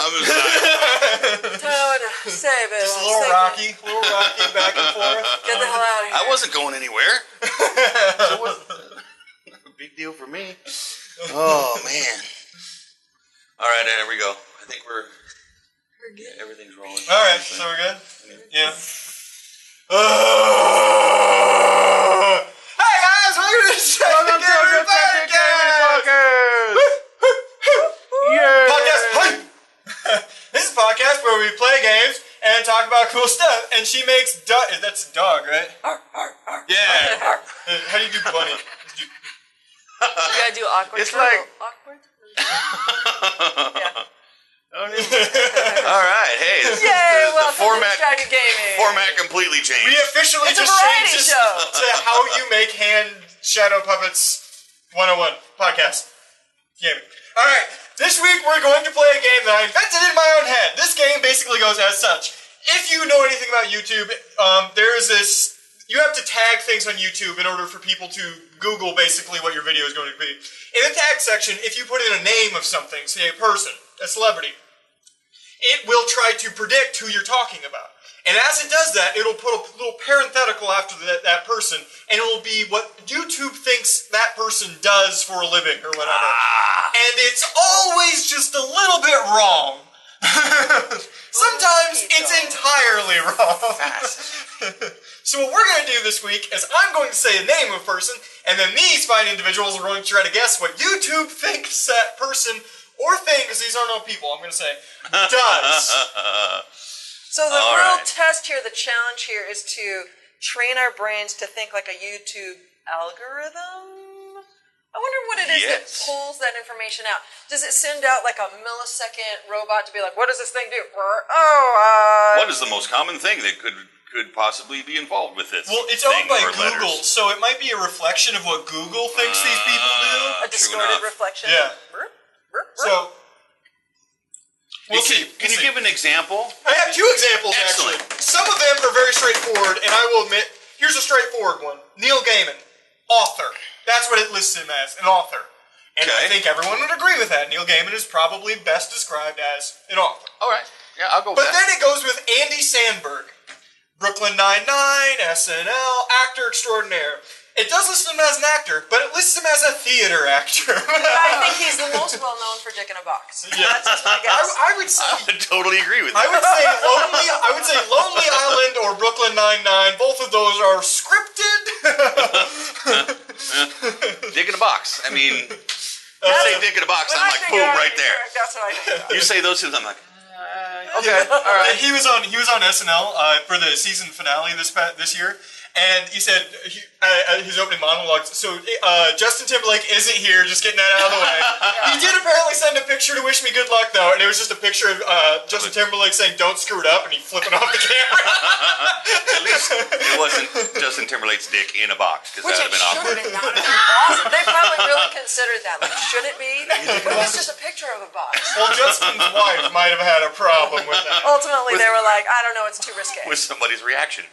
I'm excited. Save it. Just a little rocky back and forth. Get the hell out of here. I wasn't going anywhere. So what? Big deal for me. Oh man. All right, there we go. I think we're good. Everything's rolling. All right, so we're good. Yeah. Hey guys, welcome to the Podcast. Yeah. Podcast. This is a podcast where we play games and talk about cool stuff. And she makes that's a dog, right? Yeah. How do you do bunny? You gotta do awkward. It's like awkward. Yeah. All right, hey, this Yay, is the welcome to Dragon Gaming. Format completely changed. We officially It's a just variety changed this show. to how you make hand shadow puppets 101 podcast. Gaming. All right, this week we're going to play a game that I invented in my own head. This game basically goes as such. If you know anything about YouTube, there is this. You have to tag things on YouTube in order for people to Google basically what your video is going to be. In the tag section, if you put in a name of something, say a person, a celebrity, it will try to predict who you're talking about. And as it does that, it'll put a little parenthetical after that person, and it will be what YouTube thinks that person does for a living or whatever. And it's always just a little bit wrong. Sometimes it's entirely wrong. So what we're going to do this week is I'm going to say a name of a person, and then these fine individuals are going to try to guess what YouTube thinks that person or thing, because these aren't all people, I'm going to say, does. So the real test here, the challenge here, is to train our brains to think like a YouTube algorithm. I wonder what it is that pulls that information out. Does it send out like a millisecond robot to be like, what does this thing do? What is the most common thing that could possibly be involved with this? Well, it's owned by Google, letters? so it might be a reflection of what Google thinks these people do. A distorted reflection? Yeah. So, we'll see. Can you give an example? I have two examples, actually. Some of them are very straightforward, and I will admit, here's a straightforward one. Neil Gaiman, author. That's what it lists him as, an author. And I think everyone would agree with that. Neil Gaiman is probably best described as an author. All right. Yeah, I'll go with that. But then it goes with Andy Samberg. Brooklyn Nine-Nine, SNL, actor extraordinaire. It does list him as an actor, but it lists him as a theater actor. I think he's the most well-known for Dick in a Box. Yeah. That's just my guess. I would say... I would totally agree with I that. would say Lonely Island or Brooklyn Nine-Nine. Both of those are scripted. Dick in a Box. I mean, you say Dick in a Box, I'm like, boom, right there. That's what I think. You say those two, I'm like, okay, all right. He was on SNL for the season finale this year. And he said, his opening monologue, so Justin Timberlake isn't here, just getting that out of the way. He did apparently send a picture to wish me good luck, though, and it was just a picture of Justin Timberlake saying, don't screw it up, and he flipping off the camera. At least it wasn't Justin Timberlake's dick in a box, because that would have been awkward. Awesome. They probably really considered that. Like, should it be? But it's just a picture of a box. Well, Justin's wife might have had a problem with that. Ultimately, they were like, I don't know, it's too risque. With somebody's reaction.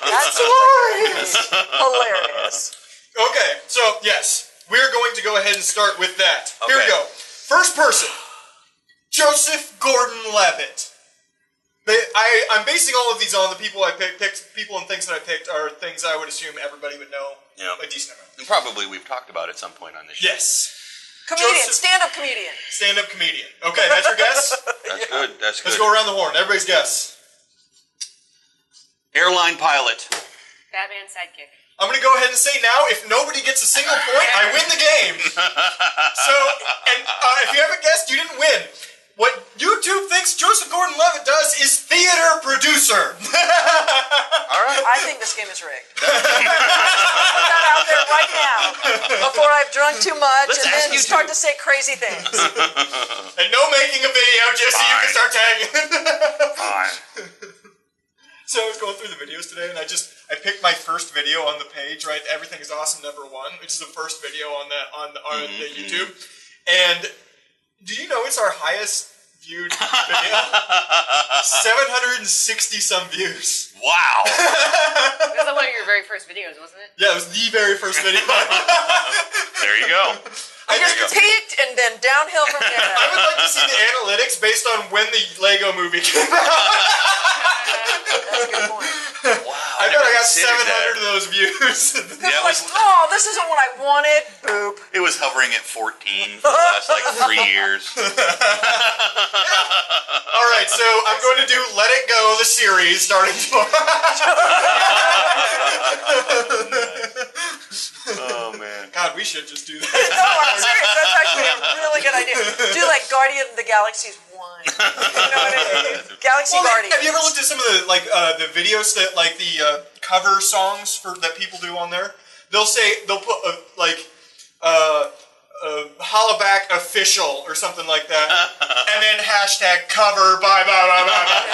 That's hilarious. Hilarious. Okay, so yes, we're going to go ahead and start with that. Okay. Here we go. First person, Joseph Gordon-Levitt. I'm basing all of these on the people I picked. People and things that I picked are things I would assume everybody would know a decent amount. And probably we've talked about at some point on this show. Yes. Comedian, stand-up comedian. Stand-up comedian. Okay, that's your guess? That's good, that's good. Let's go around the horn. Everybody's guess. Airline pilot. Batman sidekick. I'm going to go ahead and say now, if nobody gets a single point, I win the game. So, and if you haven't guessed, you didn't win. What YouTube thinks Joseph Gordon-Levitt does is theater producer. All right. I think this game is rigged. Put that out there right now, before I've drunk too much and then start to say crazy things. And no making a video, just so you can start tagging. Fine. So I was going through the videos today, and I picked my first video on the page. Right, Everything is Awesome #1, which is the first video on the YouTube. And do you know it's our highest viewed video? 760 some views. Wow. That was one of your very first videos, wasn't it? Yeah, it was the very first video. There you go. I just peaked and then downhill from there. I would like to see the analytics based on when the Lego movie came out. That's a good point. Wow. I bet I got 700 of those views. People like, oh, this isn't what I wanted. Boop. It was hovering at 14 for the last 3 years. All right, so I'm going to do Let It Go, the series, starting tomorrow. Oh, man. God, we should just do that. No, I'm serious. That's actually a really good idea. Do like Guardian of the Galaxies 1. You know what I mean? Galaxy Guardians. Have you ever looked at some of the the videos that the cover songs that people do on there? They'll put hollaback official or something like that, and then hashtag cover bye bye bye bye bye.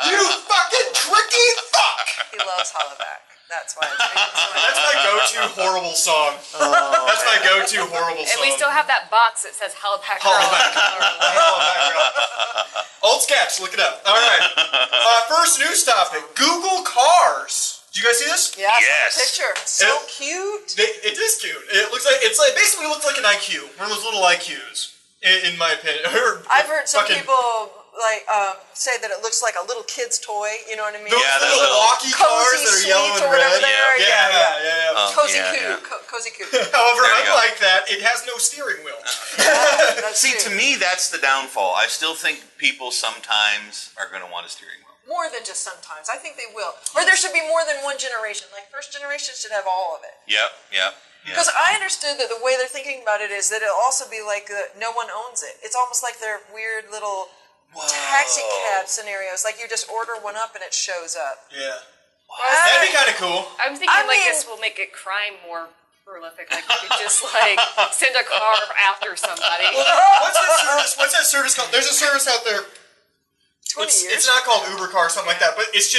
You fucking tricky fuck! He loves hollaback. That's why it's making so much. That's my go-to horrible song. That's my go-to horrible song. And we still have that box that says Hollaback Girl. Old sketch, look it up. All right. First news topic: Google Cars. Did you guys see this? Yeah, Yes. picture. So cute. It is cute. It looks like basically looks like an IQ. One of those little IQs, in my opinion. I've heard some people say that it looks like a little kid's toy. You know what I mean? Those little walkie cars that are yellow and red. Yeah. Cozy cute. However, unlike that, it has no steering wheel. See, to me, that's the downfall. I still think people sometimes are going to want a steering wheel. More than just sometimes. I think they will. Or there should be more than one generation. Like, first generation should have all of it. Yep. Because I understood that the way they're thinking about it is that it'll also be like no one owns it. It's almost like they're weird little taxi cab scenarios. Like you just order one up and it shows up. Yeah. That'd be kind of cool. I'm thinking this will make it crime more prolific. Like you could just send a car after somebody. What's that service called? There's a service out there. It's not called Uber Car or something like that, but it's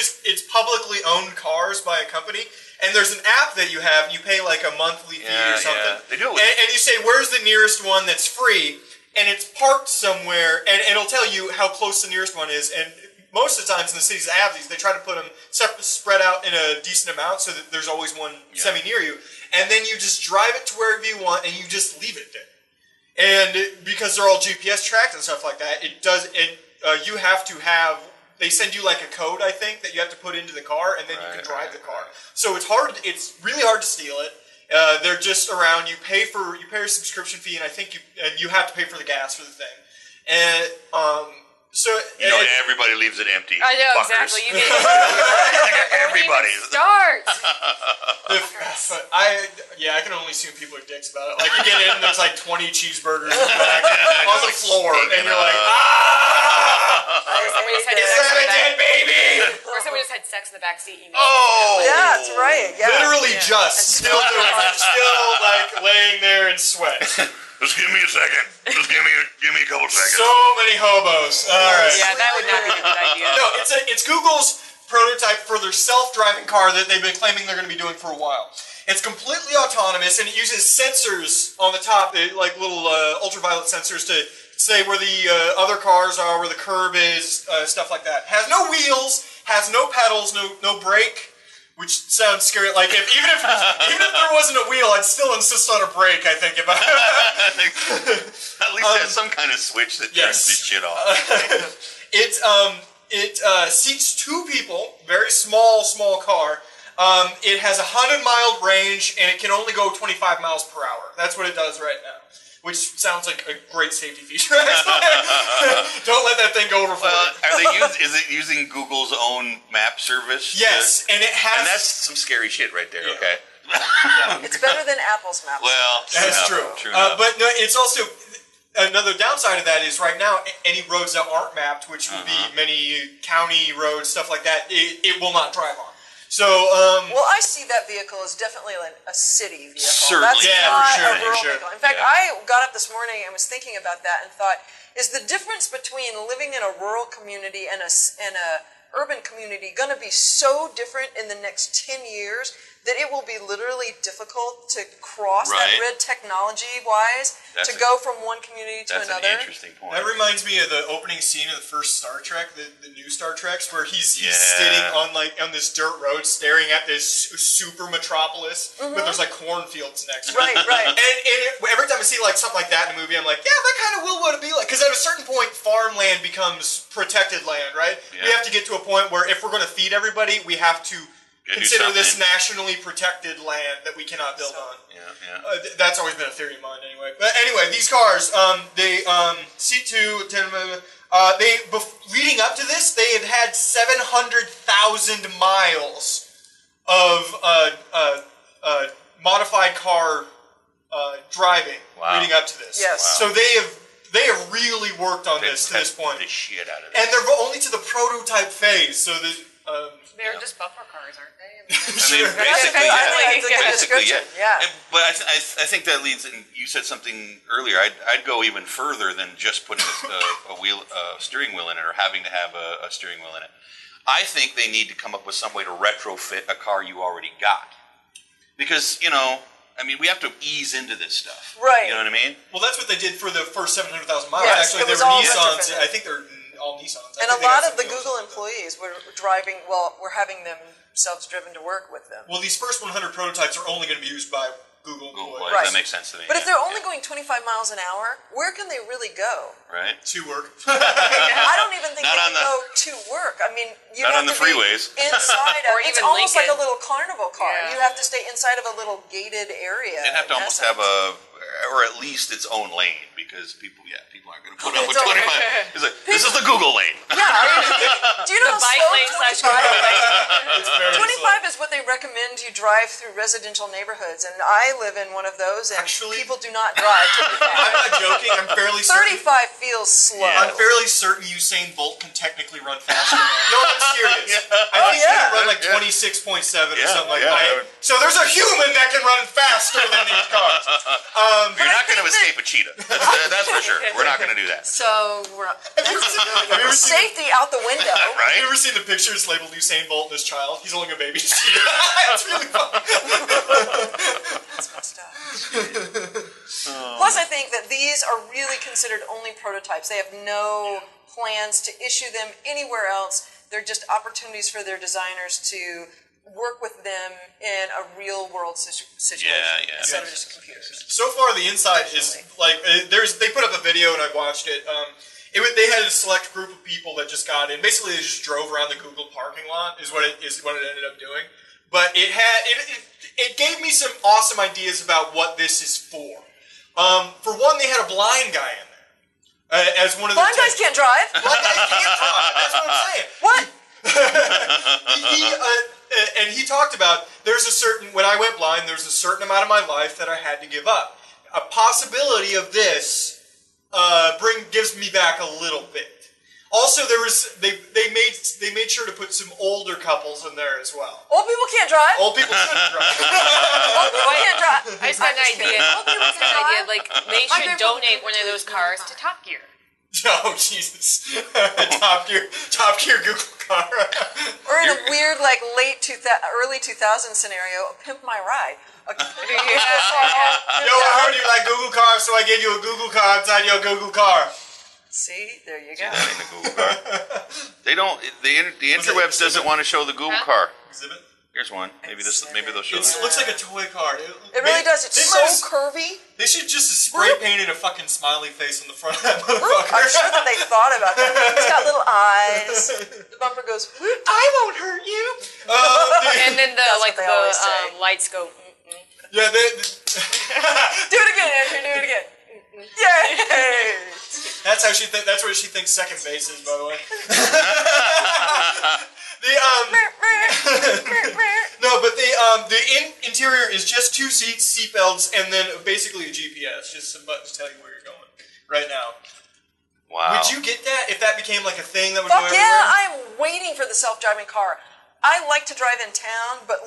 publicly owned cars by a company, and there's an app that you have, and you pay like a monthly fee or something. Yeah. They do it. And you say, where's the nearest one that's free, and it's parked somewhere, and it'll tell you how close the nearest one is, and most of the times in the cities that have these, they try to put them spread out in a decent amount so that there's always one semi-near you, and then you just drive it to wherever you want, and you just leave it there. And because they're all GPS tracked and stuff like that, you have to have, they send you like a code, I think, that you have to put into the car, and then you can drive the car. So it's really hard to steal it. They're just around, you pay a subscription fee, and I think you have to pay for the gas for the thing. And, everybody leaves it empty. I know, Fuckers. exactly. You need Everybody. Start! I can only assume people are dicks about it. Like, you get in and there's like 20 cheeseburgers on the floor, and you're like, Is that a dead baby? Or somebody just had sex in the back seat. Oh! Yeah, that's right. Yeah. Literally still doing it. Still like laying there in sweat. Just give me a second. Just give me a couple seconds. So many hobos. All right. Yeah, that would not be a good idea. No, it's Google's prototype for their self-driving car that they've been claiming they're going to be doing for a while. It's completely autonomous, and it uses sensors on the top, like little ultraviolet sensors to say where the other cars are, where the curb is, stuff like that. Has no wheels, has no pedals, no brake. Which sounds scary. Like even if there wasn't a wheel, I'd still insist on a brake. I think at least it has some kind of switch that turns this shit off. It seats 2 people. Very small car. It has 100-mile range, and it can only go 25 miles per hour. That's what it does right now. Which sounds like a great safety feature. Don't let that thing go over. Is it using Google's own map service? Yes, and it has. And that's some scary shit right there. Yeah. Okay. It's better than Apple's map. Well, that's true. But no, it's also another downside of that is right now any roads that aren't mapped, which would be many county roads, stuff like that, it will not drive on. So, well, I see that vehicle as definitely a city vehicle. Certainly. That's not a rural vehicle. In fact, I got up this morning and was thinking about that and thought, is the difference between living in a rural community and a urban community going to be so different in the next 10 years that it will be literally difficult to cross that red technology-wise to go from one community to another. That's an interesting point. That reminds me of the opening scene of the first Star Trek, the new Star Treks, where he's sitting on this dirt road staring at this super metropolis, but there's like cornfields next to it. Right. And every time I see like something like that in a movie, I'm like, yeah, that kind of will what it be like. Because at a certain point, farmland becomes protected land, right? Yeah. We have to get to a point where if we're going to feed everybody, we have to consider this nationally protected land that we cannot build on. That's always been a theory of mine, anyway. But anyway, these cars, they C2, leading up to this, they had 700,000 miles of modified car driving leading up to this. Yes. So they have really worked on this to this point. The shit out of it. And they're only to the prototype phase, so the. They're just buffer cars, aren't they? Basically, yeah. But I think that leads, and you said something earlier, I'd go even further than just putting a steering wheel in it or having to have a steering wheel in it. I think they need to come up with some way to retrofit a car you already got. Because, we have to ease into this stuff. Right. You know what I mean? Well, that's what they did for the first 700,000 miles. Yes, actually, they were Nissans. I think they're all Nissans. And a lot of the Google employees were having themselves driven to work with them. Well, these first 100 prototypes are only going to be used by Google employees. Right. That makes sense to me. But if they're only going 25 miles an hour, where can they really go? Right. To work. I don't even think they can go to work. I mean, you not have on the to freeways. Be inside of, it's even almost Lincoln. like a little carnival car. Yeah. You have to stay inside of a little gated area. It'd have to almost have or at least its own lane, because people aren't going to put up with 25. It's like, this is the Google lane. Yeah. Do you know the bike lane / 25 is what they recommend you drive through residential neighborhoods, and I live in one of those, and people do not drive 25. I'm not joking. I'm fairly certain. 35 feels slow. Yeah. I'm fairly certain Usain Bolt can technically run faster. No, I'm serious. I think he can run like 26.7 or something like that. So there's a human that can run faster than these cars. You're not going to escape a cheetah. That's for sure. We're not going to do that. So safety out the window. Right? Have you ever seen the pictures labeled Usain Bolt and his child? He's holding a baby cheetah. It's really fun. That's messed up. Plus, I think that these are really considered only prototypes. They have no plans to issue them anywhere else. They're just opportunities for their designers to work with them in a real world situation instead of just computers. So far, the inside is like they put up a video and I watched it. They had a select group of people that just got in. Basically, they just drove around the Google parking lot. Is what it ended up doing. But it gave me some awesome ideas about what this is for. For one, they had a blind guy in there as one of the blind guys can't drive. Blind guys can't drive. That's what I'm saying. What? And he talked about when I went blind, there's a certain amount of my life that I had to give up. A possibility of this gives me back a little bit. Also, they made sure to put some older couples in there as well. Old people can't drive. Old people shouldn't drive. Old people can't drive. I just had an idea. Like they should donate one of those cars to Top Gear. Oh Jesus! Top Gear Google car. Or in a weird, early 2000s scenario, pimp my ride. Yo, I heard you like Google cars, so I gave you a Google car inside your Google car. See, there you go. The Google car. They don't. The interwebs doesn't want to show the Google car. Exhibit. Here's one. Maybe they'll show. It looks like a toy car. It really does. It's so curvy. They should just spray painted a fucking smiley face on the front of that motherfucker. I'm sure that they thought about that. It's got little eyes. The bumper goes, I won't hurt you. And then the lights go. Yeah, do it again, Andrew. Do it again. Yay! That's what she thinks second base is, by the way. The interior is just 2 seats, seatbelts, and then basically a GPS, just some buttons to tell you where you're going right now. Wow. Would you get that if that became like a thing that would go everywhere? Yeah, I am waiting for the self-driving car. I like to drive in town, but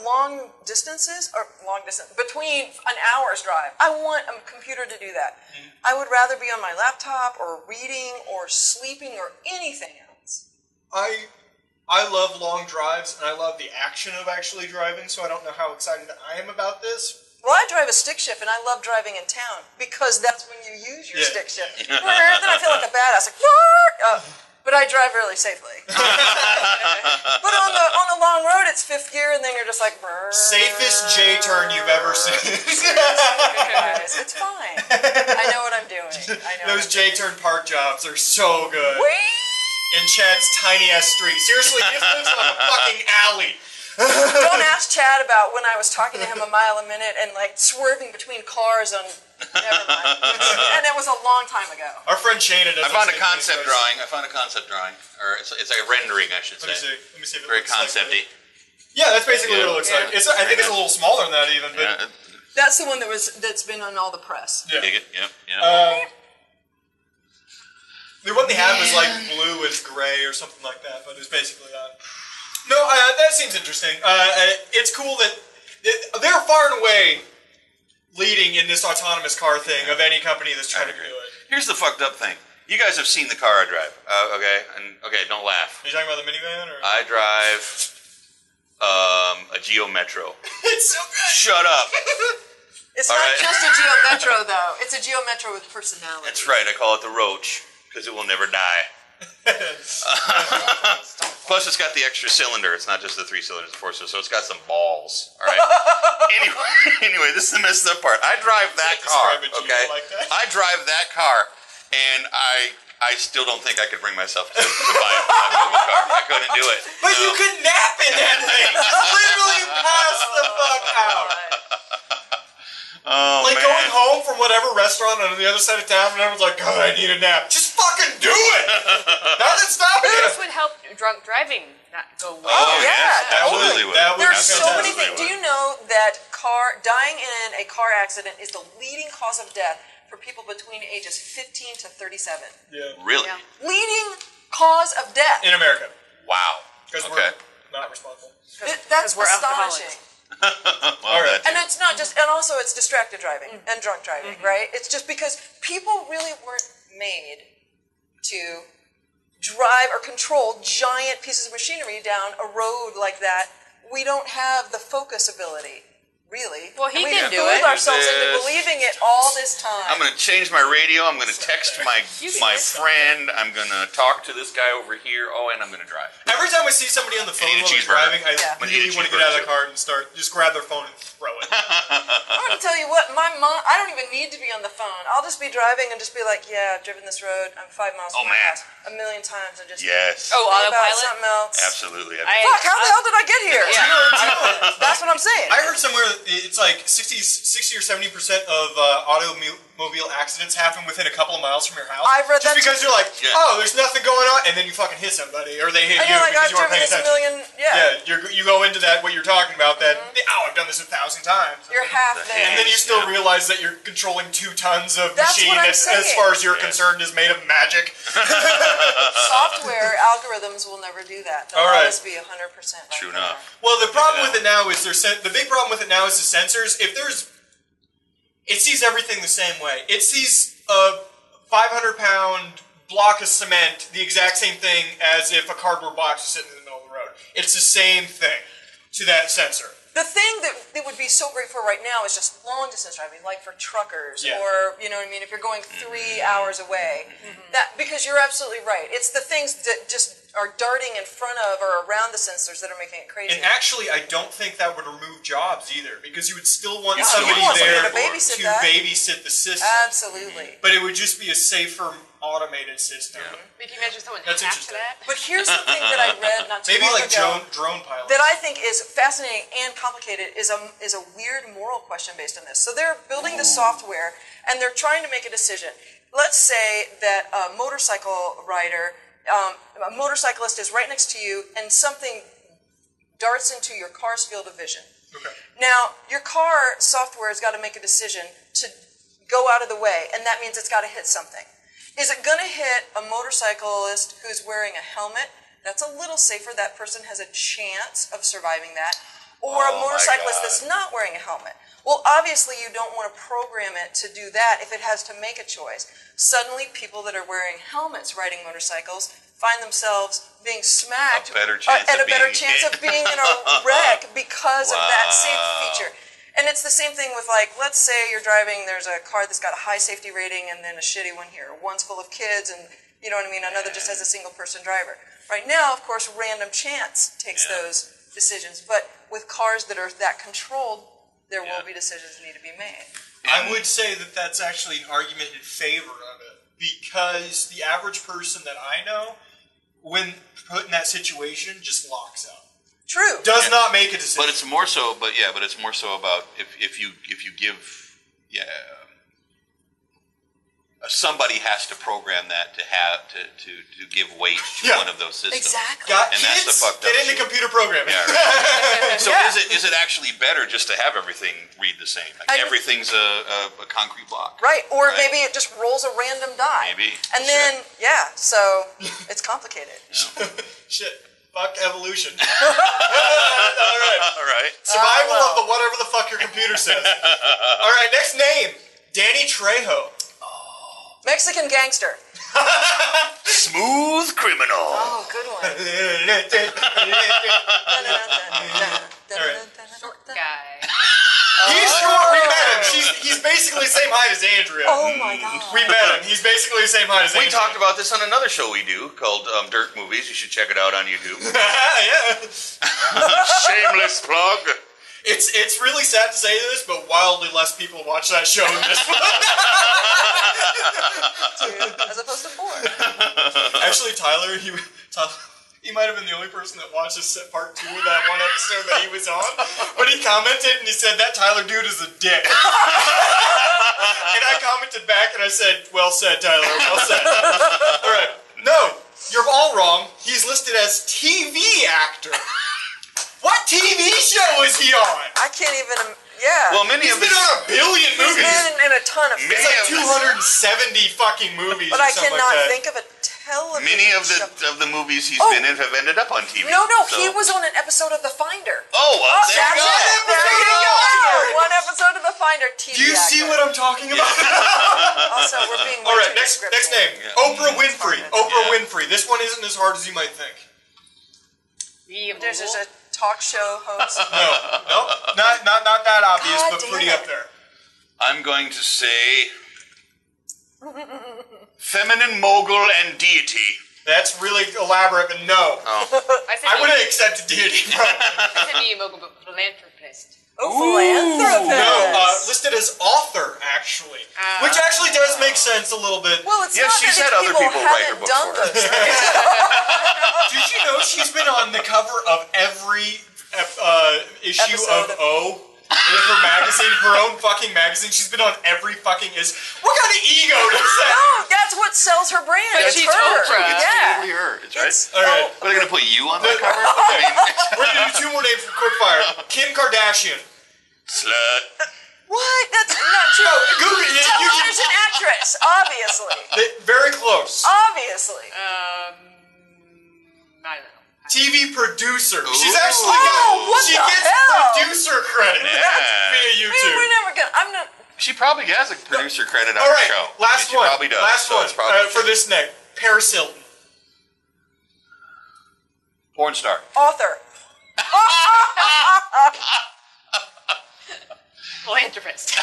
between an hour's drive, I want a computer to do that. I would rather be on my laptop or reading or sleeping or anything else. I love long drives, and I love the action of actually driving, so I don't know how excited I am about this. Well, I drive a stick shift, and I love driving in town because that's when you use your stick shift. Then I feel like a badass, like, but I drive really safely. But on the long road, it's fifth gear, and then you're just like, safest J-turn you've ever seen. Guys, it's fine. I know what I'm doing. Those J-turn park jobs are so good. In Chad's tiny-ass street. Seriously, this looks like a fucking alley. Don't ask Chad about when I was talking to him a mile a minute and like swerving between cars on. Never mind. And it was a long time ago. Our friend Shana does. I found a concept drawing, or it's like a rendering, I should say. Let me see if it very looks concepty. Like yeah, that's basically what it looks like. I think it's a little smaller than that even. But that's the one that's been on all the press. Yeah. Dig it. Yep. The one they had was like blue and gray or something like that, but it was basically that. No, that seems interesting. It's cool that they're far and away leading in this autonomous car thing of any company that's trying to do it. Here's the fucked up thing. You guys have seen the car I drive, okay? Don't laugh. Are you talking about the minivan? Or? I drive a Geo Metro. It's so good. Shut up. It's not just a Geo Metro, though. It's a Geo Metro with personality. That's right. I call it the Roach because it will never die. Plus, it's got the extra cylinder. It's not just the 3 cylinders, the 4 cylinders, so it's got some balls. All right. anyway, this is the messed up part. I drive that car. Okay. Like that? I drive that car, and I still don't think I could bring myself to buy a mobile car. I couldn't do it. But you could nap in that thing. Literally pass the fuck out. Oh, like man. going home from whatever restaurant on the other side of town, and everyone's like, "God, I need a nap." Just fucking do it. Nothing's stopping you. This would help drunk driving not go well. Oh yeah, yes, absolutely would. There's so many things. Do you know that dying in a car accident is the leading cause of death for people between ages 15 to 37? Yeah. Really? Yeah. Leading cause of death. In America. Wow. Because we're not responsible. That's we're astonishing. Well, that And it's not just, and also it's distracted driving and drunk driving, right? It's just because people really weren't made to drive or control giant pieces of machinery down a road like that. We don't have the focus ability, really. Well, he can do fooled it. ourselves into believing it all this time. I'm going to change my radio. I'm going to text my friend. I'm going to talk to this guy over here. Oh, and I'm going to drive. Every time I see somebody on the phone while they're driving, I really want to get out of the car and just grab their phone and throw it. I'm going to tell you what, my mom, I don't even need to be on the phone. I'll just be driving and just be like, yeah, I've driven this road. I'm 5 miles from my house a million times and just Yes. think about autopilot? something else. Absolutely. Fuck, how the hell did I get here? That's what I'm saying. I heard somewhere it's like 60 or 70% of automobile accidents happen within a couple of miles from your house. I've read just that because you're like, oh, there's nothing going on, and then you fucking hit somebody, or they hit you like, because you I've weren't paying driven this attention. You go into that, what you're talking about, that, I've done this 1,000 times. You're half there. And then you still realize that you're controlling 2 tons of machine what I'm that, as saying. far as you're concerned, is made of magic. Software algorithms will never do that. They'll always be 100% right. True enough. Well, the problem with it now is the big problem with it now is the sensors. It sees everything the same way. It sees a 500-pound block of cement the exact same thing as if a cardboard box is sitting in the middle of the road. It's the same thing to that sensor. The thing that would be so great for right now is just long distance driving, like for truckers, or you know what I mean, if you're going 3 hours away. That because you're absolutely right. It's the things that just are darting in front of or around the sensors that are making it crazy. And actually, I don't think that would remove jobs either, because you would still want You somebody want there somebody to babysit the system. Absolutely. But it would just be a safer, automated system. But can you imagine someone That's hacked interesting. that? But here's the thing that I read not too Maybe long like ago drone pilots. that I think is fascinating and complicated is a weird moral question based on this. So they're building the software and they're trying to make a decision. Let's say that a motorcycle rider, a motorcyclist is right next to you and something darts into your car's field of vision. Okay. Now, your car software has got to make a decision to go out of the way, and that means it's got to hit something. Is it going to hit a motorcyclist who's wearing a helmet? That's a little safer. That person has a chance of surviving that. Or a motorcyclist that's not wearing a helmet. Well, obviously you don't want to program it to do that if it has to make a choice. Suddenly, people that are wearing helmets riding motorcycles find themselves being smacked a better chance of being in a wreck because of that safety feature. And it's the same thing with, like, let's say you're driving, there's a car that's got a high safety rating and then a shitty one here. One's full of kids and, you know what I mean, another just has a single person driver. Right now, of course, random chance takes those decisions. But with cars that are that controlled, there will be decisions that need to be made. I would say that that's actually an argument in favor of it. Because the average person that I know, when put in that situation, just locks out. True. Does not make a decision. But it's more so. But it's more so about if you give somebody has to program that to give weight to one of those systems. Exactly. And that's the fucked up get into shit. computer programming. Yeah, right. So is it actually better just to have everything read the same? Like everything's a concrete block. Right. Or maybe it just rolls a random die. Maybe. And then so it's complicated. Shit. Fuck evolution. All right. Survival of the whatever the fuck your computer says. All right. Next name, Danny Trejo. Mexican gangster. Smooth criminal. Oh, good one. Short guy. He's short. We met him. He's basically the same height as Andrea. Oh my god. We met him. He's basically the same height as We Andrea. talked about this on another show we do called Durnk Movies. You should check it out on YouTube. Yeah. Shameless plug. It's really sad to say this, but wildly less people watch that show than this one. As opposed to 4. Actually, Tyler, he might have been the only person that watched this part 2 of that one episode that he was on. But he commented and he said, that Tyler dude is a dick. And I commented back and I said, well said, Tyler, well said. All right. No, you're all wrong. He's listed as TV actor. What TV show is he on? I can't even. Well, he's been on a billion movies. He's been in a ton of It's like 270 fucking movies. But or I something cannot like that. think of a television Many of show. the movies he's been in have ended up on TV. No, so. he was on an episode of The Finder. Oh, well, there you go. There you go. One episode of The Finder TV. Do you see what I'm talking about? Also, we're being All right, next name. Yeah. Oprah Winfrey. Oprah Winfrey. This one isn't as hard as you might think. There's just a talk show host. No, not that obvious, God but damn pretty it. up there. I'm going to say feminine mogul and deity. That's really elaborate, but no. I would have accepted deity. I said me, mogul, but philanthropist. Philanthropist. No, listed as author, actually. Which actually does make sense a little bit. Well, it's Yeah, not she's that had other people write her haven't books done for her. those things. Did you know she's been on the cover of every issue Episode of O? Her magazine, her own fucking magazine. She's been on every fucking What kind of ego does that? No, that's what sells her brand. But It's she's her. Oprah. It's Yeah. totally her. It's right. All right. What, are they going to put you on that cover? I mean, We're gonna do 2 more names for quickfire. Kim Kardashian. slut. What? That's not true. No, Google it. Television actress, obviously. Very close. Obviously. I don't know. TV producer. Ooh. She's actually what she the gets hell? producer credit. Yeah. That's via Man, YouTube. we're never gonna. I'm not. She probably has a producer credit on All her right, show. last She one. probably does. Last so one it's probably for this neck. Paris Hilton. porn star. Author. Philanthropist.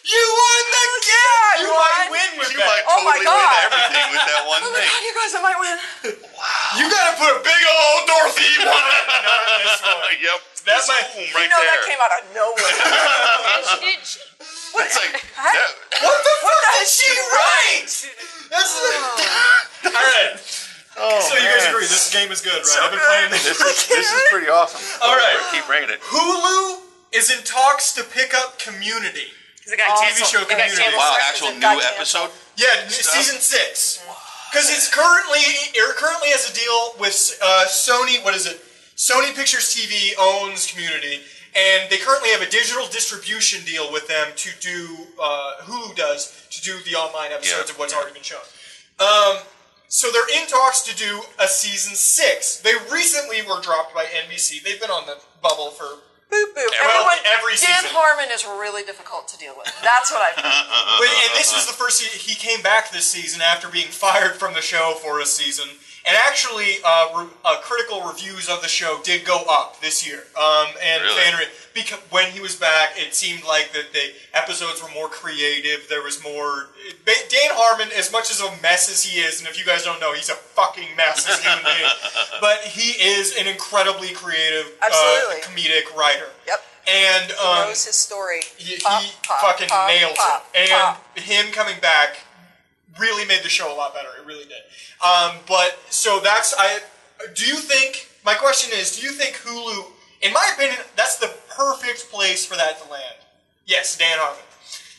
You won the Yeah, You might win with You that. might Oh my totally God. win everything with that one Oh my thing. god, you guys, I might win. You gotta put a big old Dorothy one on this one. Yep. That might. Boom, You right know there. that came out of nowhere. And she did. It's like, Huh? that, What the fuck did she write? That's all right. So you guys agree this game is good, right? So I've been playing this this. is pretty awesome. All right. Keep bringing it. Hulu is in talks to pick up Community. Because it got TV show it got Community. canceled. Wow, Sorry, actual it new got canceled. episode? Yeah, season 6. Because it currently has a deal with Sony. What is it? Sony Pictures TV owns Community, and they currently have a digital distribution deal with them to do. Hulu does to do the online episodes of what's already been shown. So they're in talks to do a season 6. They recently were dropped by NBC. They've been on the bubble for Boop, boop. Every season. Dan Harmon is really difficult to deal with. That's what I've heard. And this was the first he came back this season after being fired from the show for a season. And actually, critical reviews of the show did go up this year. Because when he was back, it seemed like that the episodes were more creative. There was more. Dan Harmon, as much as a mess as he is, and if you guys don't know, he's a fucking mess as a human being. But he is an incredibly creative, comedic writer. Yep. And he knows his story. He fucking nails it. And him coming back really made the show a lot better. It really did. Do you think, my question is, do you think Hulu, in my opinion, that's the perfect place for that to land? Yes, Dan Harmon.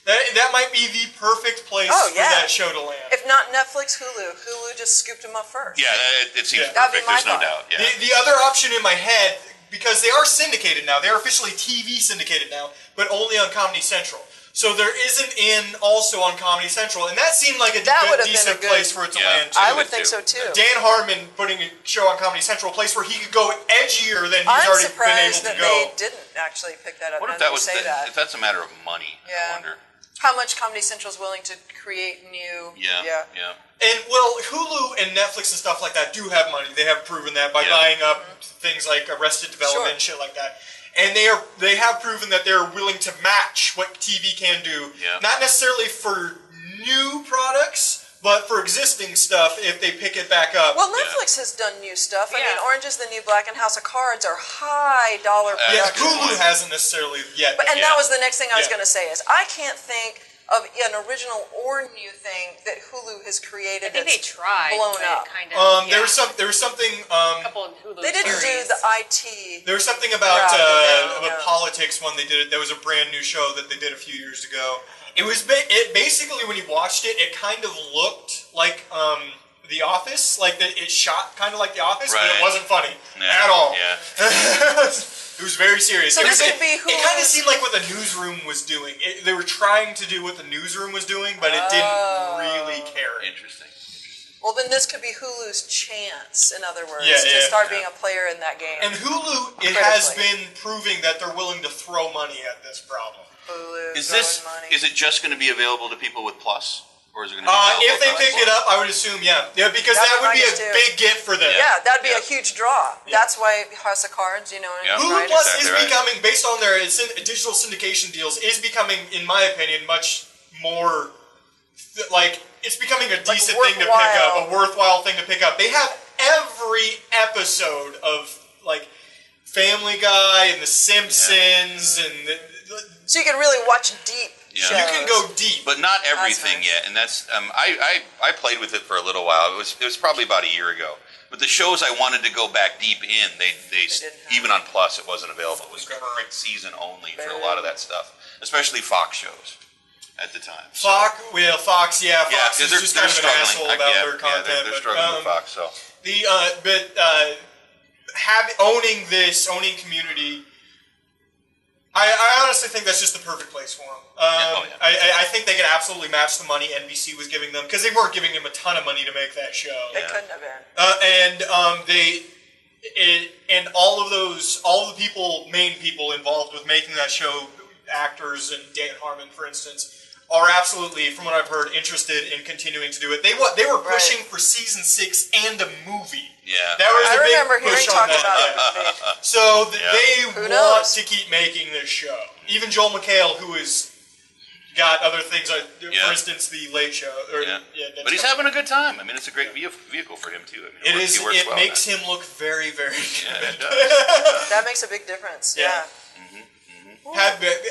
That might be the perfect place for that show to land. If not Netflix, Hulu. Hulu just scooped him up first. Yeah, it seems perfect. There's no doubt. Yeah. The other option in my head, because they are syndicated now, they're officially TV syndicated now, but only on Comedy Central. So there isn't also on Comedy Central, and that seemed like a decent place for it to land too. I would think so too. Dan Harmon putting a show on Comedy Central, a place where he could go edgier than he's already been able to go. I'm surprised that they didn't actually pick that up. What if that's a matter of money? I wonder. How much Comedy Central is willing to create new... Yeah. And, Hulu and Netflix and stuff like that do have money. They have proven that by buying up things like Arrested Development and shit like that. And they have proven that they're willing to match what TV can do. Yeah. Not necessarily for new products, but for existing stuff if they pick it back up. Well, Netflix has done new stuff. I mean, Orange is the New Black and House of Cards are high dollar productions. Hulu hasn't necessarily yet. And that was the next thing I was going to say is I can't think of an original or new thing that Hulu has created. I think they tried blown up. Kind of. There was something. A couple of Hulu they didn't series. do the IT. There was something about politics when they did it. There was a brand new show that they did a few years ago. It was basically when you watched it, it kind of looked like The Office, like it shot kind of like The Office, but it wasn't funny at all. Yeah. It was very serious. So this could be It kind of seemed like what the Newsroom was doing. They were trying to do what the Newsroom was doing, but it didn't really care. Interesting. Well, then this could be Hulu's chance, in other words, to start being a player in that game. And Hulu, it has been proving that they're willing to throw money at this problem. Hulu, is it just going to be available to people with Plus? Or is it going to be if they pick it up, I would assume, because that would be a big get for them. Yeah, that'd be a huge draw. Yeah. That's why House of Cards, Hulu Plus is becoming, based on their digital syndication deals, is becoming, in my opinion, much more, it's becoming a decent thing to pick up, a worthwhile thing to pick up. They have every episode of, Family Guy and The Simpsons and... So you can really watch deep. Yeah. You can go deep, but not everything yet. And that's I played with it for a little while. It was probably about a year ago. But the shows I wanted to go back deep in, they even on Plus it wasn't available. It was current season only for a lot of that stuff, especially Fox shows at the time. Fox, Fox is just kind of an asshole about their content. They're struggling with Fox. So owning Community. I honestly think that's just the perfect place for them. I think they could absolutely match the money NBC was giving them because they weren't giving them a ton of money to make that show. They couldn't have been. And all the main people involved with making that show, actors and Dan Harmon, for instance, are absolutely, from what I've heard, interested in continuing to do it. They were pushing for season 6 and a movie. Yeah, that was I remember hearing talk about it. So they want to keep making this show. Even Joel McHale, who has got other things, for instance, The Late Show. But he's having a good time. I mean, it's a great vehicle for him too. I mean, it makes him look very, very good. Yeah, it does. That makes a big difference. Yeah.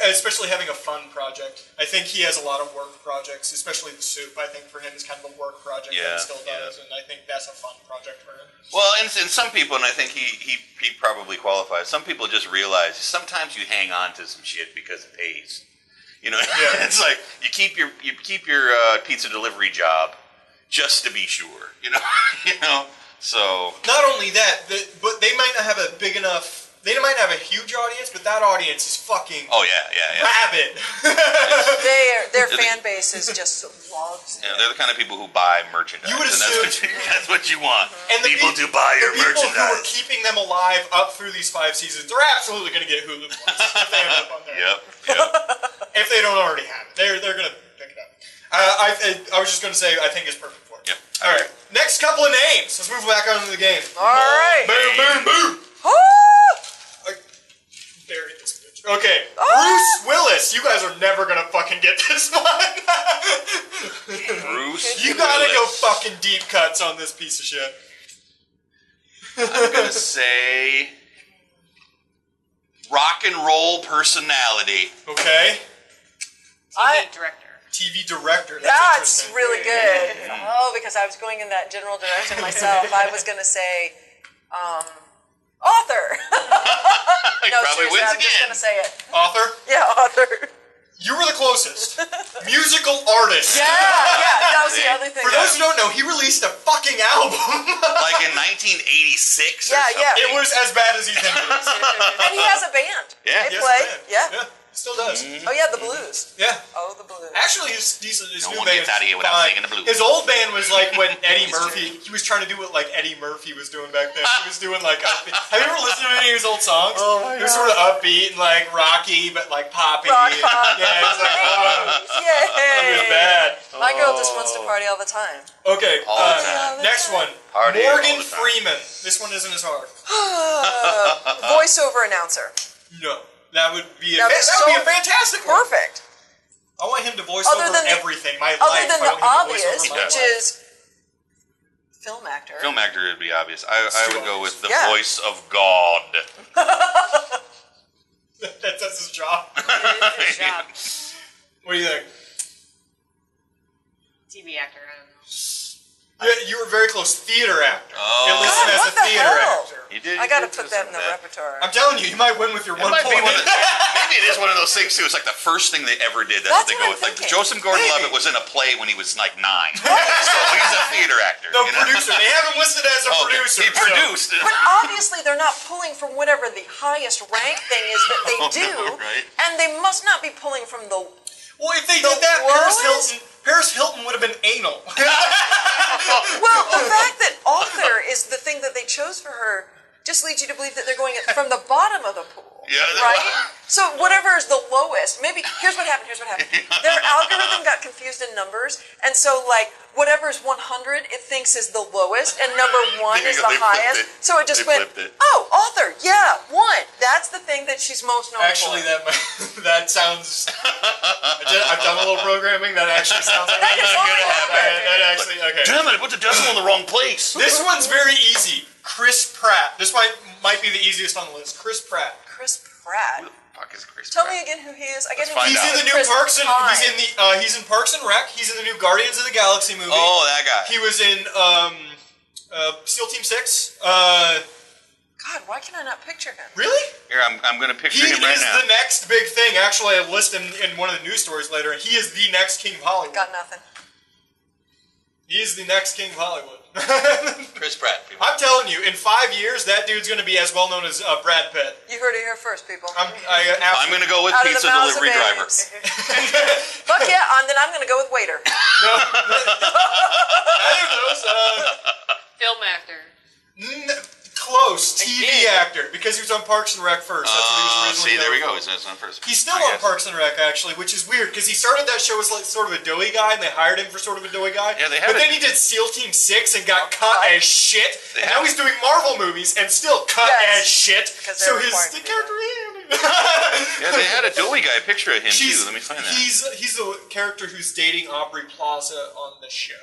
Especially having a fun project. I think he has a lot of work projects, especially The Soup. I think for him it's kind of a work project that he still does, and I think that's a fun project for him. Well, and some people, and I think he probably qualifies, some people just realize sometimes you hang on to some shit because it pays. It's like you keep your pizza delivery job just to be sure. So not only that, but they might not have a big enough. They might have a huge audience, but that audience is fucking rabid. They're fan base is just loves. Yeah, they're the kind of people who buy merchandise. You would assume that's what you want. And the people to buy your merchandise. The people who are keeping them alive up through these 5 seasons, they're absolutely going to get Hulu Plus if they end up on there. Yep. If they don't already have it, they're going to pick it up. I was just going to say, I think it's perfect for it. Yep. All right, next couple of names. Let's move back on to the game. All right. Boom, boom, boom. I buried this bitch. Okay, Bruce Willis. You guys are never going to fucking get this one. Bruce You got to go fucking deep cuts on this piece of shit. I'm going to say rock and roll personality. Okay. TV director. TV director. That's interesting. really good. Oh, because I was going in that general direction myself. I was going to say author. He No, probably seriously, wins I'm just again. going to say it. Author? Yeah, author. You were the closest. Musical artist. Yeah, that was the other thing. For those who don't know, he released a fucking album. Like in 1986 or Yeah, something. yeah. It was as bad as he thinks it is. And he has a band. Yeah. They Yes, play. man. Yeah. Still does. Oh, yeah, the blues. Yeah. Oh, the blues. Actually, his No new one band gets out of here without fine. singing the blues. His old band was like when Eddie Murphy, he was trying to do what like Eddie Murphy was doing back then. He was doing like upbeat. Have you ever listened to any of his old songs? Oh my He was sort of upbeat and like rocky, but like poppy. Rock and, pop. Yeah, it was like, oh, it was Yay. bad. My girl just wants to party all the time. Okay, All the time. next one. Party all Morgan the time. Freeman. This one isn't as hard. Voiceover announcer. No. That would be a, That'd be that would be a so fantastic one. Perfect. I want him to voice Other over than the- everything. My Other life. than I the want him to voice obvious, over my which life. is film actor. Film actor would be obvious. I too would go obvious. with the Yeah. voice of God. That's his job. Good job. What do you think? TV actor. I don't know. You were very close. Theater actor. Oh. Enlisted God, as what a the theater hell? actor. You did. I got to you did put do that in some the of repertoire. I'm telling you, you might win with your It 1 might be point. one of the, maybe it is one of those things too. It's like the first thing they ever did. That's what That's they go what I'm with. Like thinking. Joseph Gordon-Levitt was in a play when he was like 9, so he's a theater actor. No, you know? producer. They have him listed as a Oh, producer. he produced. But obviously, they're not pulling from whatever the highest rank thing is that they do, Right. and they must not be pulling from the. Well, if they did that, lowest? Paris Hilton would have been anal. Well, the fact that author is the thing that they chose for her just leads you to believe that they're going from the bottom of the pool. Yeah, right? So whatever is the lowest, maybe, here's what happened. Their algorithm got confused in numbers, and so like, whatever is 100, it thinks is the lowest, and number 1 is the They flipped highest. it. So it just They went, flipped it. oh, author, yeah, 1. That's the thing that she's most known Actually, for. that sounds. I've done a little programming. That actually sounds like That is gonna only happen. author. That actually okay. Damn it! I put the decimal in the wrong place. This one's very easy. Chris Pratt. This might be the easiest on the list. Chris Pratt. Chris Pratt. Who the fuck is Chris Tell Pratt? me again who he is. I get Let's him. find He's out. in the new Chris Parks and Pine. he's in Parks and Rec. He's in the new Guardians of the Galaxy movie. Oh, that guy. He was in SEAL Team 6. God, why can I not picture him? Really? Here, I'm going to picture He him right is now. the next big thing. Actually, I list him in one of the news stories later. He is the next king of Hollywood. Got nothing. He is the next king of Hollywood. Chris Pratt. People. I'm telling you, in 5 years, that dude's going to be as well known as Brad Pitt. You heard it here first, people. I'm going to go with Out of the pizza mouths of delivery driver. babes. Fuck yeah, and then I'm going to go with waiter. No, neither of those. Film actor. Close. TV Again. actor, because he was on Parks and Rec first. That's what he was originally See, there we known go. for. He's on first. He's still I on guess. Parks and Rec, actually, which is weird, because he started that show as like sort of a doughy guy, and they hired him for sort of a doughy guy. Yeah, they But haven't- then he did SEAL Team 6 and got cut as shit, and now he's doing Marvel movies and still cut Yes, as shit. because So they're his required the to do character. Yeah, they had a doughy guy picture of him too. Let me find that. He's the character who's dating Aubrey Plaza on the show.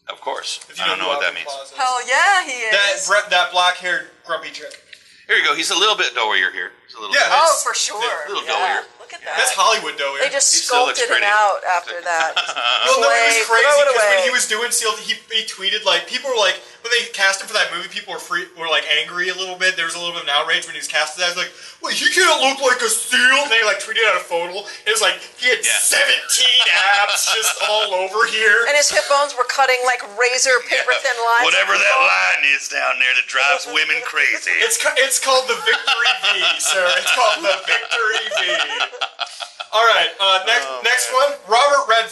Of course. If you I don't know who what that Aubrey means. Plaza is. Hell yeah, he is. That black-haired grumpy chick. Here you go. He's a little bit doughier here. He's a little. Yeah, Oh, that's- for sure. a little Yeah. doughier. Look at that. That's Hollywood doughy. They just He still looks sculpted him pretty. out after that. Well, no, it was Slay, crazy throw it because when away. he was doing SEAL, he tweeted like people were like when they cast him for that movie, people were like angry a little bit. There was a little bit of an outrage when he was casted. I was like, "Well, he can't look like a SEAL." And they like tweeted out a photo. It was like he had 17 abs just all over here. And his hip bones were cutting like razor paper thin lines. Whatever that line is down there that drives women crazy. It's called the Victory V, sir. It's called the Victory V. All right, next one, Robert Redford.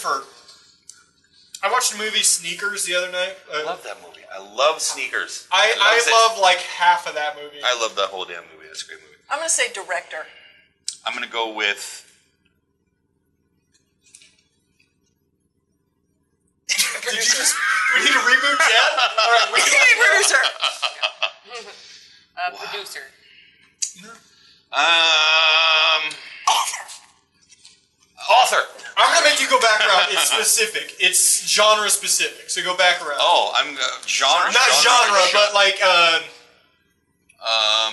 watched the movie Sneakers the other night. I love that movie. I love Sneakers. I love like half of that movie. I love that whole damn movie. That's a great movie. I'm going to say director. I'm going to go with... Producer. We need a reboot chat? All right, we need a producer. Producer. Author. I'm going to make you go back around. It's specific. It's genre specific. So go back around. Oh, I'm genre. Not genre, but like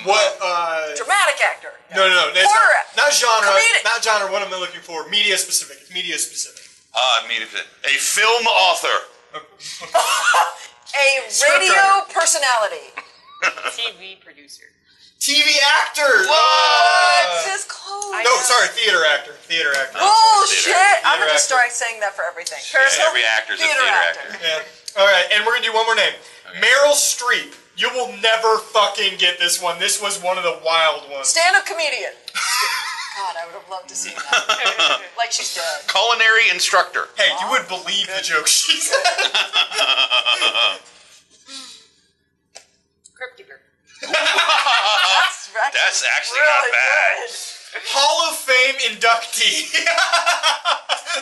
what? Dramatic actor. No. It's Horror. not genre. Comedic. Not genre. What am I looking for? Media specific. It's media specific. A film author. A radio personality. TV producer. TV actor. What? This close. No, sorry, theater actor. Theater actor. Bullshit! I'm Theater going to actor. start saying that for everything. Every actor's a theater actor. Yeah. All right, and we're gonna do one more name. Okay. Meryl Streep. You will never fucking get this one. This was one of the wild ones. Stand-up comedian. God, I would have loved to see that. Like she's dead. Culinary instructor. Hey, you would believe the joke she said. Crypt keeper. That's actually not bad. Good. Hall of Fame inductee.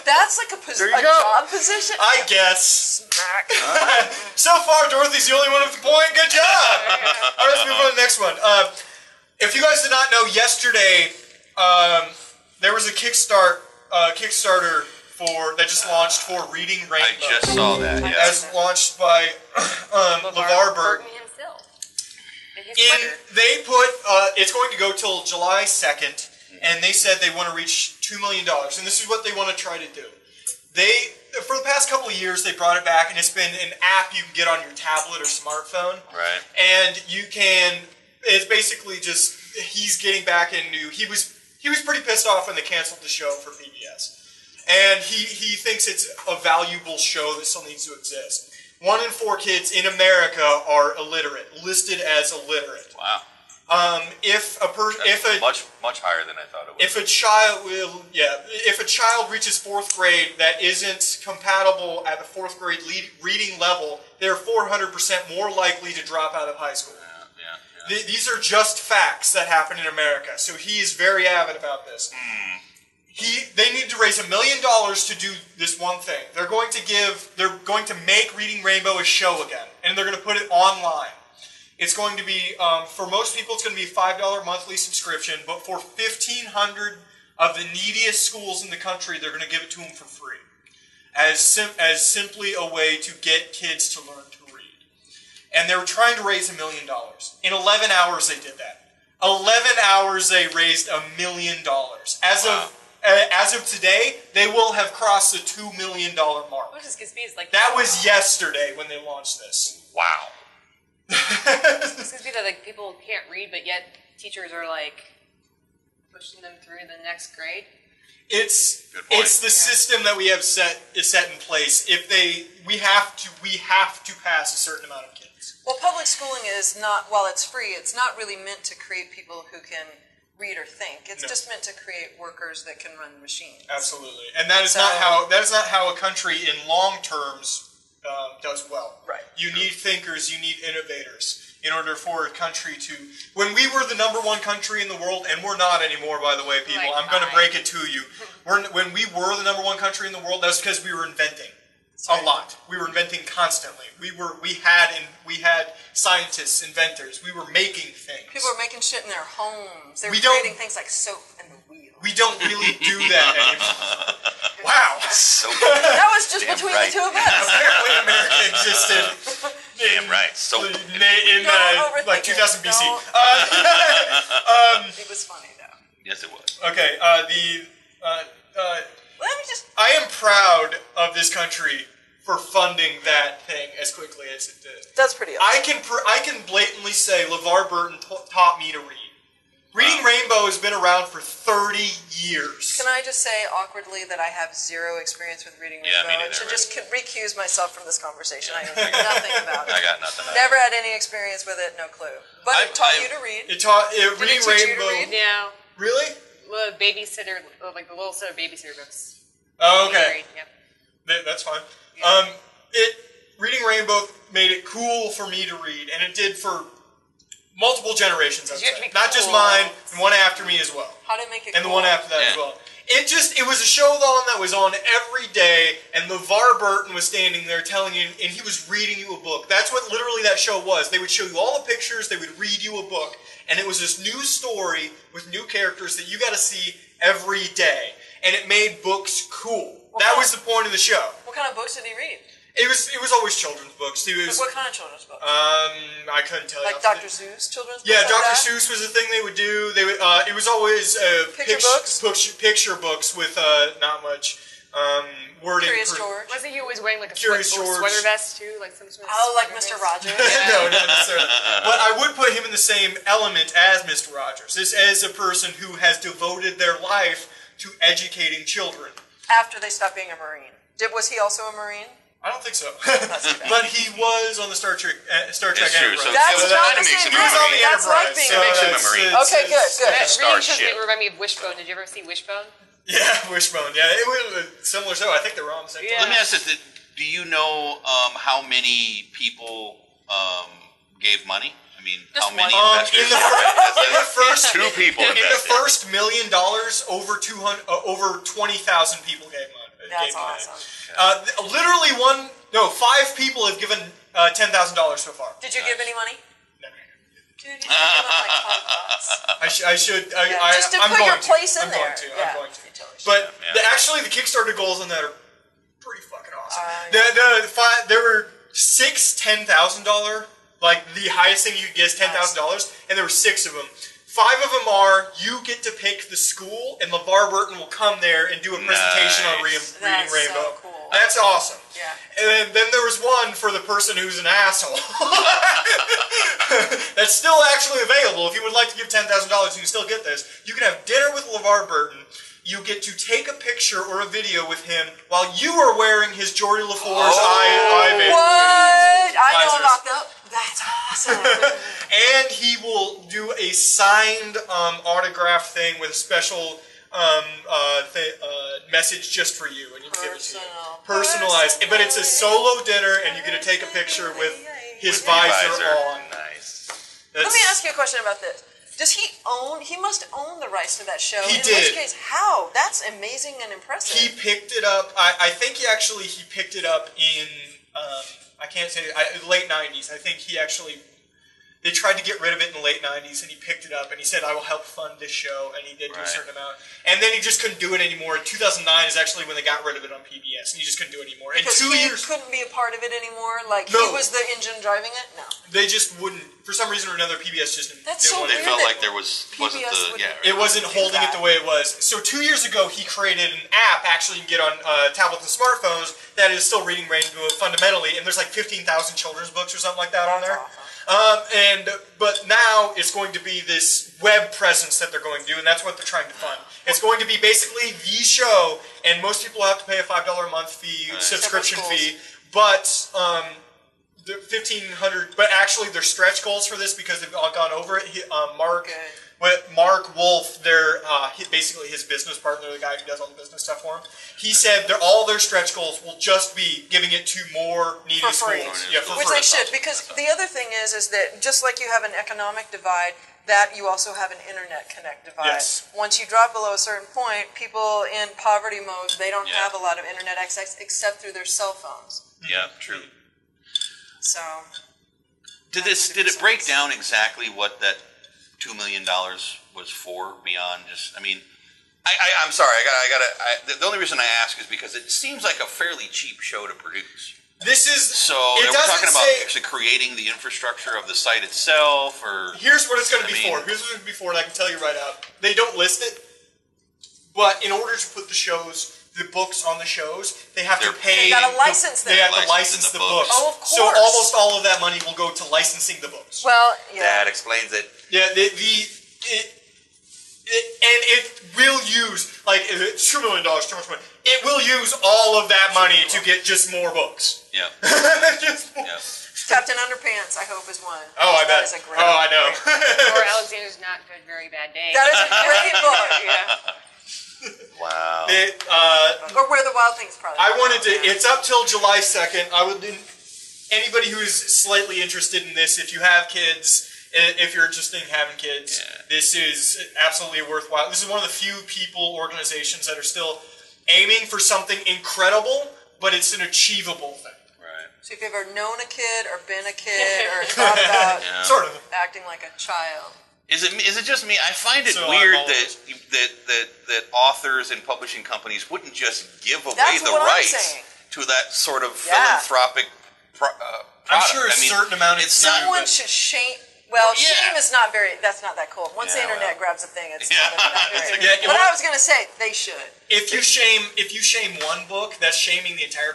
That's like a job position. I guess. Smack. So far, Dorothy's the only one with the point. Good job. All right, let's move on to the next one. If you guys did not know, yesterday there was a Kickstarter that just launched for Reading Rainbow. I just saw that. Yeah. As launched by LeVar Burton. himself. And his In, Twitter. they put, it's going to go till July 2nd, and they said they want to reach $2 million, and this is what they want to try to do. For the past couple of years, they brought it back, and it's been an app you can get on your tablet or smartphone. Right. And you can, it's basically just, he's getting back into, he was pretty pissed off when they canceled the show for PBS. And he thinks it's a valuable show that still needs to exist. 1 in 4 kids in America are illiterate, listed as illiterate. Wow. If a Much higher than I thought it was. if a child reaches 4th grade that isn't compatible at the 4th grade reading level, they're 400% more likely to drop out of high school. Yeah. These are just facts that happen in America. So he is very avid about this. They need to raise $1 million to do this one thing. They're going to make Reading Rainbow a show again, and they're going to put it online. It's going to be, for most people, it's going to be a $5 monthly subscription, but for 1,500 of the neediest schools in the country, they're going to give it to them for free, as simply a way to get kids to learn to read. And they were trying to raise $1 million. In 11 hours, they did that. 11 hours, they raised $1 million. As of today, they will have crossed the $2 million mark. What just gives me is like That was yesterday when they launched this. Wow. This gives me that like people can't read, but yet teachers are like pushing them through the next grade. It's the system that we have set in place. We have to pass a certain amount of kids. Well, public schooling is not, while it's free, it's not really meant to create people who can read or think. It's just meant to create workers that can run machines. Absolutely, and that is not how a country in long terms does well. Right. You need thinkers. You need innovators in order for a country to. When we were the #1 country in the world, and we're not anymore, by the way, people. Like I'm going to break it to you. When we were the #1 country in the world, that's because we were inventing. A lot. We were inventing constantly. We had scientists, inventors. We were making things. People are making shit in their homes. They're We creating don't- things like soap and the wheel. We don't really do that anymore. Wow. So That was just Damn between right. the two of us. Apparently America existed damn right. So in Don't overthink like 2000 it. BC. It was funny though. yes, it was. Okay, Let me just. I am proud of this country for funding that thing as quickly as it did. That's pretty awesome. I can blatantly say LeVar Burton taught me to read. Reading Rainbow has been around for 30 years. Can I just say awkwardly that I have zero experience with Reading Rainbow? Yeah, me neither, and should right. just recuse myself from this conversation. I know nothing about it. I got nothing. Never had any experience with it, no clue. But it taught you to read. It taught Did Reading it teach you to Rainbow. read? Yeah. Really? The babysitter, like the little set of babysitter books. Oh, okay. Yep. That's fine. Yeah. Reading Rainbow made it cool for me to read, and it did for multiple generations, I would say. Not just mine, and one after me as well. How did it make it And the one after that as well. It was a show that was on every day, and LeVar Burton was standing there telling you, and he was reading you a book. That's what literally that show was. They would show you all the pictures, they would read you a book, and it was this new story with new characters that you got to see every day. And it made books cool. That was the point of the show. What kind of books did he read? It was always children's books. What kind of children's books? I couldn't tell you. Like Dr. Seuss children's books? Yeah, Dr. Seuss was the thing they would do. They would. It was always picture books with not much wording. Curious George. Wasn't he always wearing like a Curious sweater vest too, like some sort of like Mr. Rogers? No, not necessarily. But I would put him in the same element as Mr. Rogers. This as a person who has devoted their life to educating children. After they stopped being a Marine. Was he also a Marine? I don't think so. But he was on the Star Trek Enterprise. So that's not the same. He was on the Enterprise. Like so makes him a Marine. Okay, good. Reading remind me of Wishbone. Did you ever see Wishbone? Yeah, Wishbone. Yeah, it was a similar show. I think they were on the same time. Let me ask this. Do you know how many people gave money? I mean, how many investors? In the first 2 people invested. In the first $1 million, over 20,000 people gave money. That's awesome. Literally 5 people have given $10,000 so far. Did you give any money? No. Dude, you should give them like $20. I should. Just to put your place in there. I'm going to. But actually, the Kickstarter goals on that are pretty fucking awesome. There were 6 $10,000. Like the highest thing you could get is $10,000, and there were 6 of them. 5 of them are you get to pick the school, and LeVar Burton will come there and do a presentation on Reading Rainbow. So cool. That's awesome. Yeah. And then there was one for the person who's an asshole. That's still actually available. If you would like to give $10,000, you can still get this. You can have dinner with LeVar Burton. You get to take a picture or a video with him while you are wearing his Geordie LaFour's eye What? I know about that. That's awesome. And he will do a signed autograph thing with a special message just for you, and you can give it to you. Personalized. But it's a solo dinner, and you get to take a picture with his visor on. Nice. Let me ask you a question about this. Does he own? He must own the rights to that show. He did. In which case, how? That's amazing and impressive. He picked it up. I think he picked it up in. I can't say late '90s. I think they tried to get rid of it in the late '90s, and he picked it up, and he said, "I will help fund this show," and he did do a certain amount. And then he just couldn't do it anymore. 2009 is actually when they got rid of it on PBS, and he just couldn't do it anymore. Because in 2 years, couldn't be a part of it anymore. Like no. he was the engine driving it. No, they just wouldn't. For some reason or another, PBS just didn't. That's so want They weird. felt like there wasn't it wasn't holding it the way it was. So 2 years ago, he created an app. Actually, you can get on tablets and smartphones that is still Reading Rainbow fundamentally, and there's like 15,000 children's books or something like that on there. But now it's going to be this web presence that they're going to do, and that's what they're trying to fund. It's going to be basically the show, and most people have to pay a $5 a month fee, subscription fee, but the $1,500. But actually, there's stretch goals for this because they've all gone over it. Mark Wolf, basically his business partner, the guy who does all the business stuff for him, he said all their stretch goals will just be giving it to more needy schools. Yeah, for Which free. they should, because the other thing is that just like you have an economic divide, that you also have an internet connect divide. Yes. Once you drop below a certain point, people in poverty mode, they don't have a lot of internet access except through their cell phones. Yeah, true. So, did it break down exactly what that $2 million was for beyond just? I mean, I'm sorry. The only reason I ask is because it seems like a fairly cheap show to produce. This is so. We're talking about actually creating the infrastructure of the site itself, or here's what it's going to be for. Here's what it's going to be for, and I can tell you right out. They don't list it, but in order to put the books on the shows, they have to pay. They got to license them. They have to license the books. Oh, of course. So almost all of that money will go to licensing the books. Well, yeah. That explains it. Yeah, and it will use, like, it's $2 million, too much money. It will use all of that money to get just more books. Yeah. Captain Underpants, I hope, is one. Oh, I bet. That is a great I know. Or Alexander's Not Good, Very Bad Day. That is a great book. Yeah. Wow. Or Where the Wild Things probably. I wanted to. It's up till July 2nd. I would. Anybody who is slightly interested in this, if you have kids, if you're interested in having kids, this is absolutely worthwhile. This is one of the few organizations that are still aiming for something incredible, but it's an achievable thing. Right. So if you've ever known a kid or been a kid or thought about sort of acting like a child. Is it just me? I find it weird that authors and publishing companies wouldn't just give away the rights to that sort of philanthropic product. I'm sure a certain amount of someone should shame. Well, shame is not very. That's not that cool. Once the internet grabs a thing, it's not that great. But I was going to say they should. If you shame one book, that's shaming the entire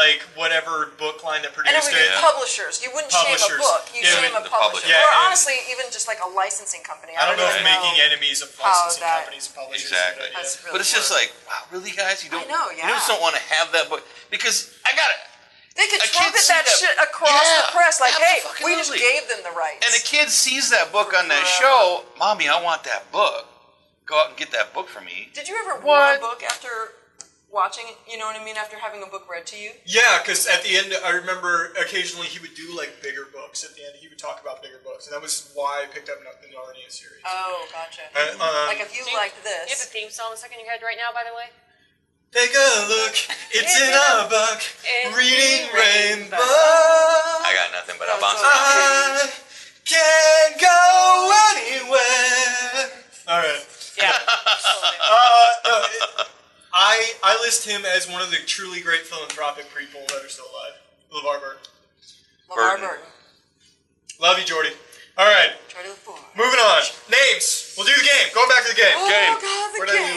like whatever book line that produced it. And it would be publishers. You wouldn't shame a book. You shame a publisher. Or honestly, even just like a licensing company. I don't know if making enemies of licensing companies and publishers. Exactly. Really but it's just like, wow, really, guys? You don't. I know. You just don't want to have that book because I got it. They could trumpet that shit across the press, like, hey, we just gave them the rights. And a kid sees that book on that show, Mommy, I want that book. Go out and get that book for me. Did you ever read a book after watching it, you know what I mean, after having a book read to you? Yeah, because at the end, I remember occasionally he would do, like, bigger books. At the end, he would talk about bigger books. And that was why I picked up the Narnia series. Oh, gotcha. Like, if you liked this. Do you have the theme song stuck in your head right now, by the way? Take a look, it's in a book, reading Rainbow. I got nothing, but I'll bounce it. I can't go anywhere. All right. Yeah. I list him as one of the truly great philanthropic people that are still alive. LeVar Burton. LeVar Burton. Love you, Jordy. All right. Jordy LeVar. Moving on. Names. We'll do the game. Going back to the game. Oh, God, the game.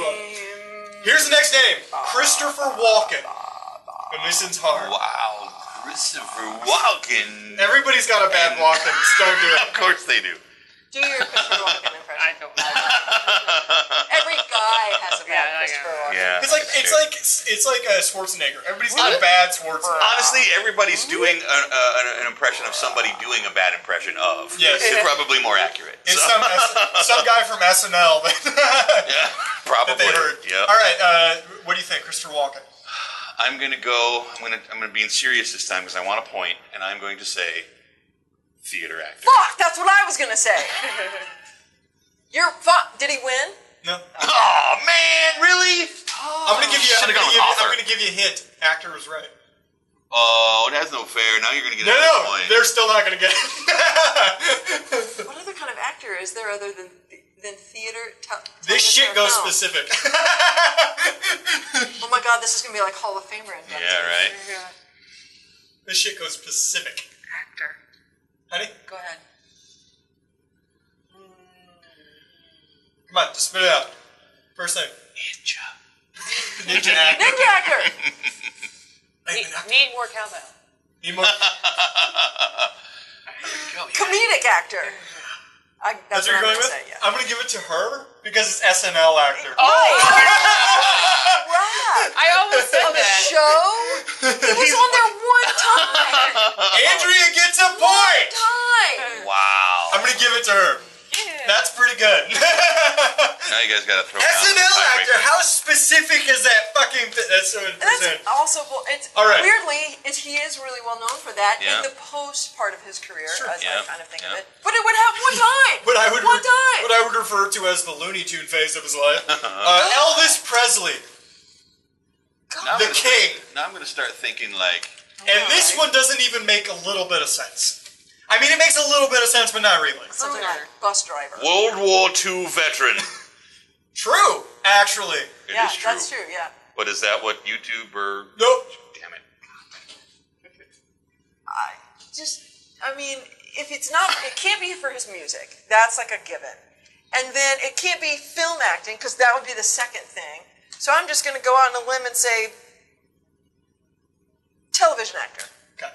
Here's the next name. Christopher Walken. From Listens Hard. Wow. Christopher Walken. Everybody's got a bad Walken. Don't do it. Of course they do. Do your Christopher Walken impression. I don't know. Every guy has a bad Christopher Walken. Yeah. It's like a Schwarzenegger. Everybody's got a bad Schwarzenegger. Honestly, everybody's doing an impression of somebody doing a bad impression of. Yes. It's probably more accurate. It's some guy from SNL yeah, probably. that they heard. Yep. All right, what do you think, Christopher Walken? I'm gonna be serious this time because I want a point, and I'm going to say theater actor. Fuck, that's what I was gonna say. Did he win? No. Oh man, really? I'm gonna give you a hint. Actor was right. Oh, that's no fair. Now you're gonna get a point. They're still not gonna get it. What other kind of actor is there other than theater? This shit goes specific. Oh my God, this is gonna be like Hall of Famer. Yeah, right. This shit goes specific. Actor. Honey? Go ahead. Come on, just spit it out. First name. Ninja actor. Ninja actor. Need more cowbell. Need more. Comedic actor. That's what you're going with? say, yeah. I'm going to give it to her because it's SNL actor. Oh! Right. I almost said that. Show? He was on there one time. Andrea gets a point. Time. Wow. I'm going to give it to her. Yeah. That's pretty good. Now you guys got to throw SNL actor. How specific is that fucking thing? That's also all right. Weirdly, he is really well known for that in the post part of his career, as I kind of think of it. But it would have one time. What I would refer to as the Looney Tune phase of his life. Elvis Presley, the king. Now I'm going to start thinking like. And this one doesn't even make a little bit of sense. I mean, it makes a little bit of sense, but not really. Something like bus driver. World War II veteran. True, actually. It is true. That's true, yeah. But is that what YouTube or... Nope. Damn it. I mean, if it's not... It can't be for his music. That's like a given. And then it can't be film acting, because that would be the second thing. So I'm just going to go out on a limb and say... television actor. Okay.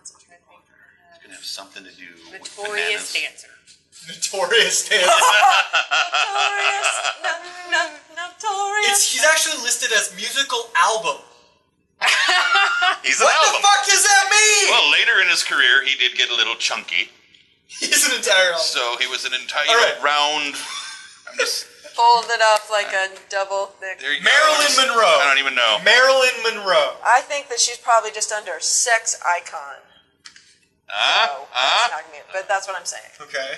It's going to have something to do with Notorious dancer. Notorious dancer. Notorious. He's actually listed as musical album. He's an album. What the fuck does that mean? Well, later in his career, he did get a little chunky. He's an entire album. So he was an entire right. round I'm just folded up like a double thick. there. You Marilyn go. Monroe. I don't even know. Marilyn Monroe. I think that she's probably just under sex icon. No, that's not me, but that's what I'm saying. Okay.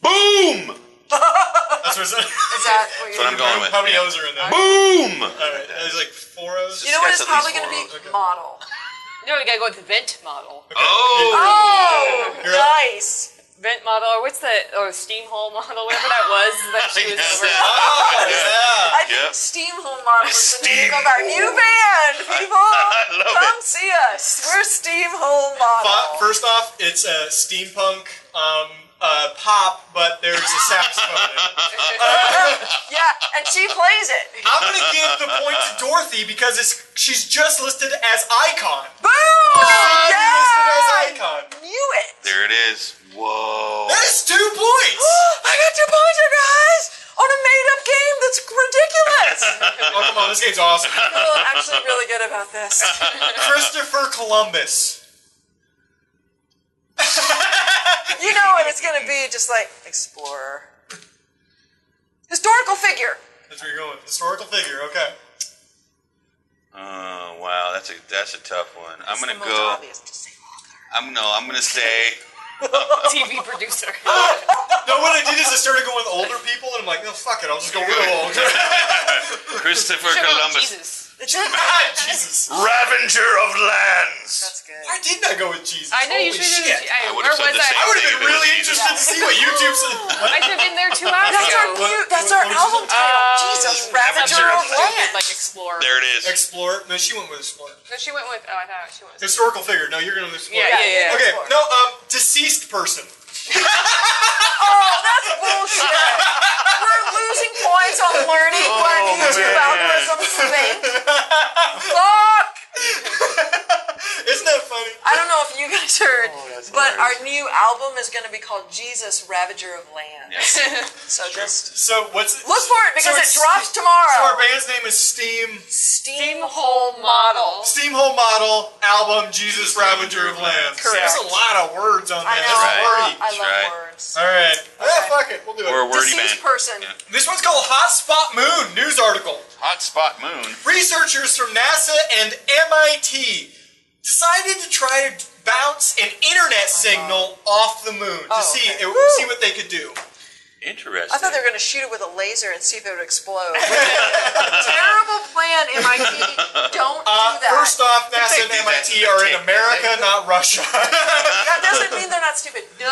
Boom. That's what Is that what you're That's what I'm going with. How many O's are in there? Boom. Alright, there's like 4 O's. You know what? It's That's at probably least going to be 4 O's. model. No, we gotta go with the vent model. Okay. Oh, You're up. nice. Vent model, or what's the steam hole model, whatever that was that she was over. Oh, yeah. I think Steam Home Model is the name of our new band, people. Come see us. We're Steam Home Model. First off, it's a steampunk pop, but there's a saxophone in it. Yeah, and she plays it. I'm going to give the point to Dorothy because she's just listed as icon. Boom! She's listed as Yeah! icon. I knew it. There it is. Whoa. That is 2 points. I got 2 points, you guys, on a made-up game that's ridiculous. Oh, come on, this game's awesome. I feel actually really good about this. Christopher Columbus. You know what it's going to be, just like explorer. Historical figure. That's where you're going with. Historical figure, okay. Oh wow, that's a tough one. I'm gonna It's the most go. obvious. Just say author. I'm gonna say. TV producer. No, what I did is I started going with older people, and I'm like, no, fuck it, I'll just go real old. Christopher Should've gone Columbus, Jesus. Jesus. Ravenger of lands. That's good. Why didn't I go with Jesus? I know you Holy should shit. have. I Where would've was said the I? same. I would have been David really was Jesus. interested to see what YouTube said. I should have been there 2 hours That's our ago. that's our what album was it? title. Jesus, Ravager of Land. Like Explorer. There it is. Explorer. No, she went with Explorer. No, she went with. Oh, I thought she went with. Historical figure. No, you're going to Explorer. Yeah. Okay, Explorer. no, deceased person. Oh, that's bullshit. We're losing points on learning what YouTube algorithms think. Fuck. Isn't that funny? I don't know if you guys heard, that's but our hilarious. new album is going to be called Jesus, Ravager of Lands. Yes. So just So what's look for it because so it drops tomorrow. So our band's name is Steam Steam Hole Model. Hole Model album Jesus Ravager of Lands. Correct. There's a lot of words on I that. know. That's right. wordy. I love right. words. All right. Okay. Yeah, fuck it. We'll do it. Or a wordy Deceased band. person. Yeah. This one's called Hotspot Moon news article. Hotspot Moon. Researchers from NASA and MIT decided to try to bounce an internet signal off the moon to see what they could do. Interesting. I thought they were going to shoot it with a laser and see if it would explode. Terrible plan, MIT. Don't do that. First off, NASA and They do that MIT to are the in tape. America, not Russia. That doesn't mean they're not stupid. No!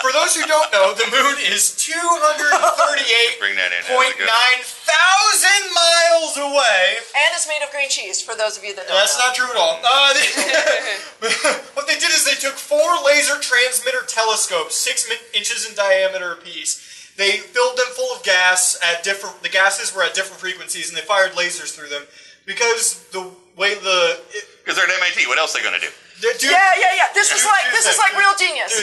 For those who don't know, the moon is 238.9 Bring that in. That was a good one. thousand miles away. And it's made of green cheese, for those of you that don't That's know. not true at all. What they did is they took 4 laser transmitter telescopes, 6 inches in diameter apiece. They filled them full of gas at different. The gases were at different frequencies, and they fired lasers through them because the way Because they're at MIT. What else are they gonna do? Yeah. This is like real genius.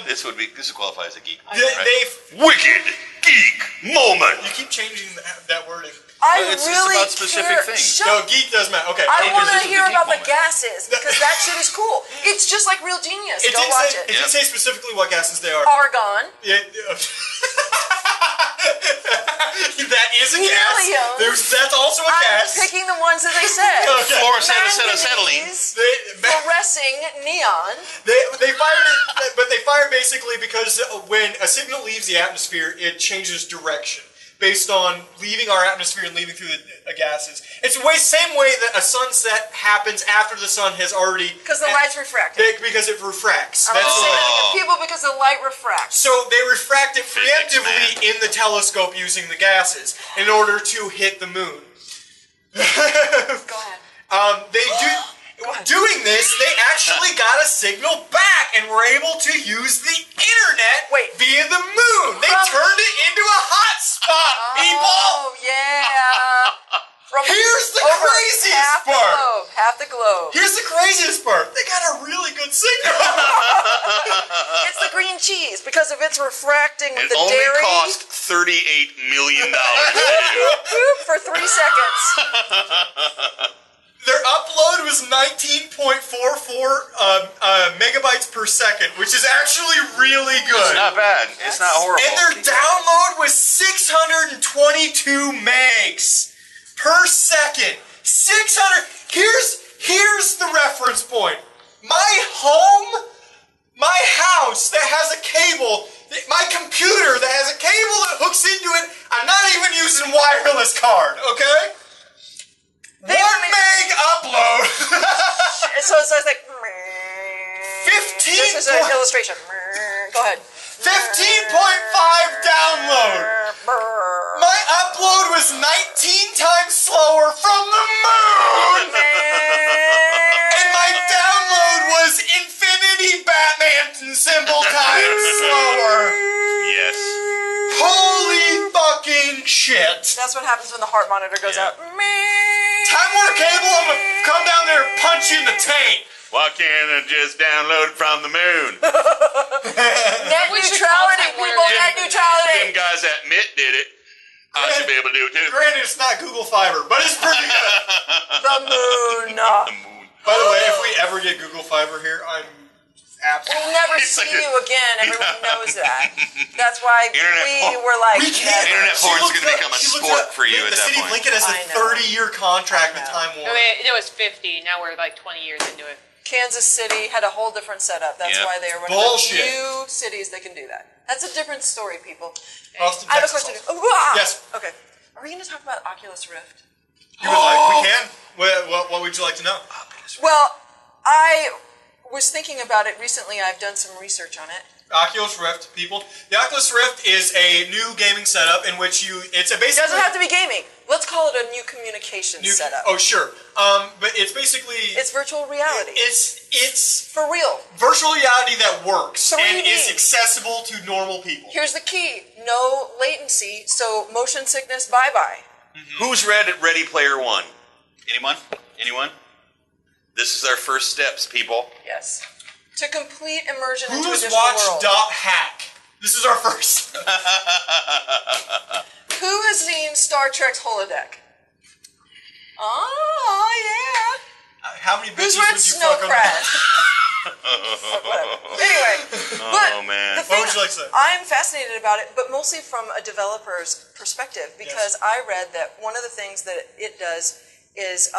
This would qualify as a geek. They Wicked geek moment. You keep changing that wording. I It's just really about specific things. No, geek does matter. Okay. I want to this is hear the geek about the moment. gases because that shit is cool. It's just like Real Genius. Go watch it. It didn't say specifically what gases they are. Argon. Yeah, that is a gas. Helium. That's also a I'm gas. picking the ones that they said. Okay. Fluoroacetylene. Manganese, They- fluorescing neon. They fired it, but they fired basically because when a signal leaves the atmosphere, it changes direction based on leaving our atmosphere and leaving through the gases. It's the same way that a sunset happens after the sun has already... Because the light's refracted. Because it refracts. I'm That's going to say the- that again. People, because the light refracts. So they refract it Physics, preemptively man. in the telescope using the gases in order to hit the moon. Go ahead. Doing this, they actually got a signal back and were able to use the internet via the moon. They turned it into a hotspot, people. Oh, yeah. Here's the craziest part. Half the globe. Here's the craziest part. They got a really good signal. It's the green cheese because if it's refracting with It the only dairy. cost $38 million to do. Boop, for 3 seconds. Their upload was 19.44 megabytes per second, which is actually really good. It's not bad. It's not horrible. And their download was 622 megs per second. 600. Here's the reference point. My house that has a cable, my computer that has a cable that hooks into it, I'm not even using wireless card, okay? 1 meg upload. So it's like 15. This is an illustration. Go ahead. 15.5 download. My upload was 19 times slower from the moon. And my download was Infinity Batman symbol times slower. Yes. Holy fucking shit. That's what happens when the heart monitor goes out. Time Warner Cable, I'm gonna come down there and punch you in the taint. Why can't I just download it from the moon? Net neutrality, people, net neutrality. Them guys at MIT did it. I should be able to do it too. Granted, it's not Google Fiber, but it's pretty good. The moon. The moon. By the way, if we ever get Google Fiber here, I'm absolutely... We'll never see you again. Everyone knows that. That's why we were like... We can't. Internet porn is going to become a sport for you at the that city point. of Lincoln has a 30-year contract with Time I Warner. mean, it was 50. Now we're like 20 years into it. Kansas City had a whole different setup. That's why they are one of the few cities that can do that. That's a different story, people. Austin, I have a Texas question. also. Yes. Okay. Are we going to talk about Oculus Rift? You would like? We can. What would you like to know? Well, I was thinking about it recently. I've done some research on it. Oculus Rift, people. The Oculus Rift is a new gaming setup in which it's a basically... It doesn't have to be gaming. Let's call it a new communication setup. Oh, sure. But it's basically... It's virtual reality. It's for real. Virtual reality that works 3D. and is accessible to normal people. Here's the key. No latency, so motion sickness, bye-bye. Mm-hmm. Who's read Ready Player One? Anyone? Anyone? This is our first steps, people. Yes. To complete immersion into a Who's digital watched world. Dot Hack? This is our first. Who has seen Star Trek's holodeck? Oh, yeah. How many bitches Who's read would you fuck on Anyway, oh man, the thing, what would you like to say? I'm fascinated about it, but mostly from a developer's perspective, because I read that one of the things that it does is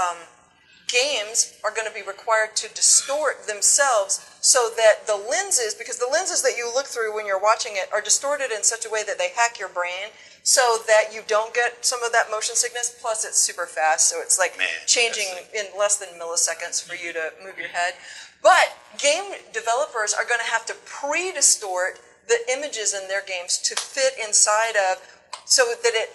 games are going to be required to distort themselves so that the lenses, because the lenses that you look through when you're watching it are distorted in such a way that they hack your brain so that you don't get some of that motion sickness. Plus, it's super fast, so it's like changing in less than milliseconds for you to move your head. But game developers are going to have to pre-distort the images in their games to fit inside of, so that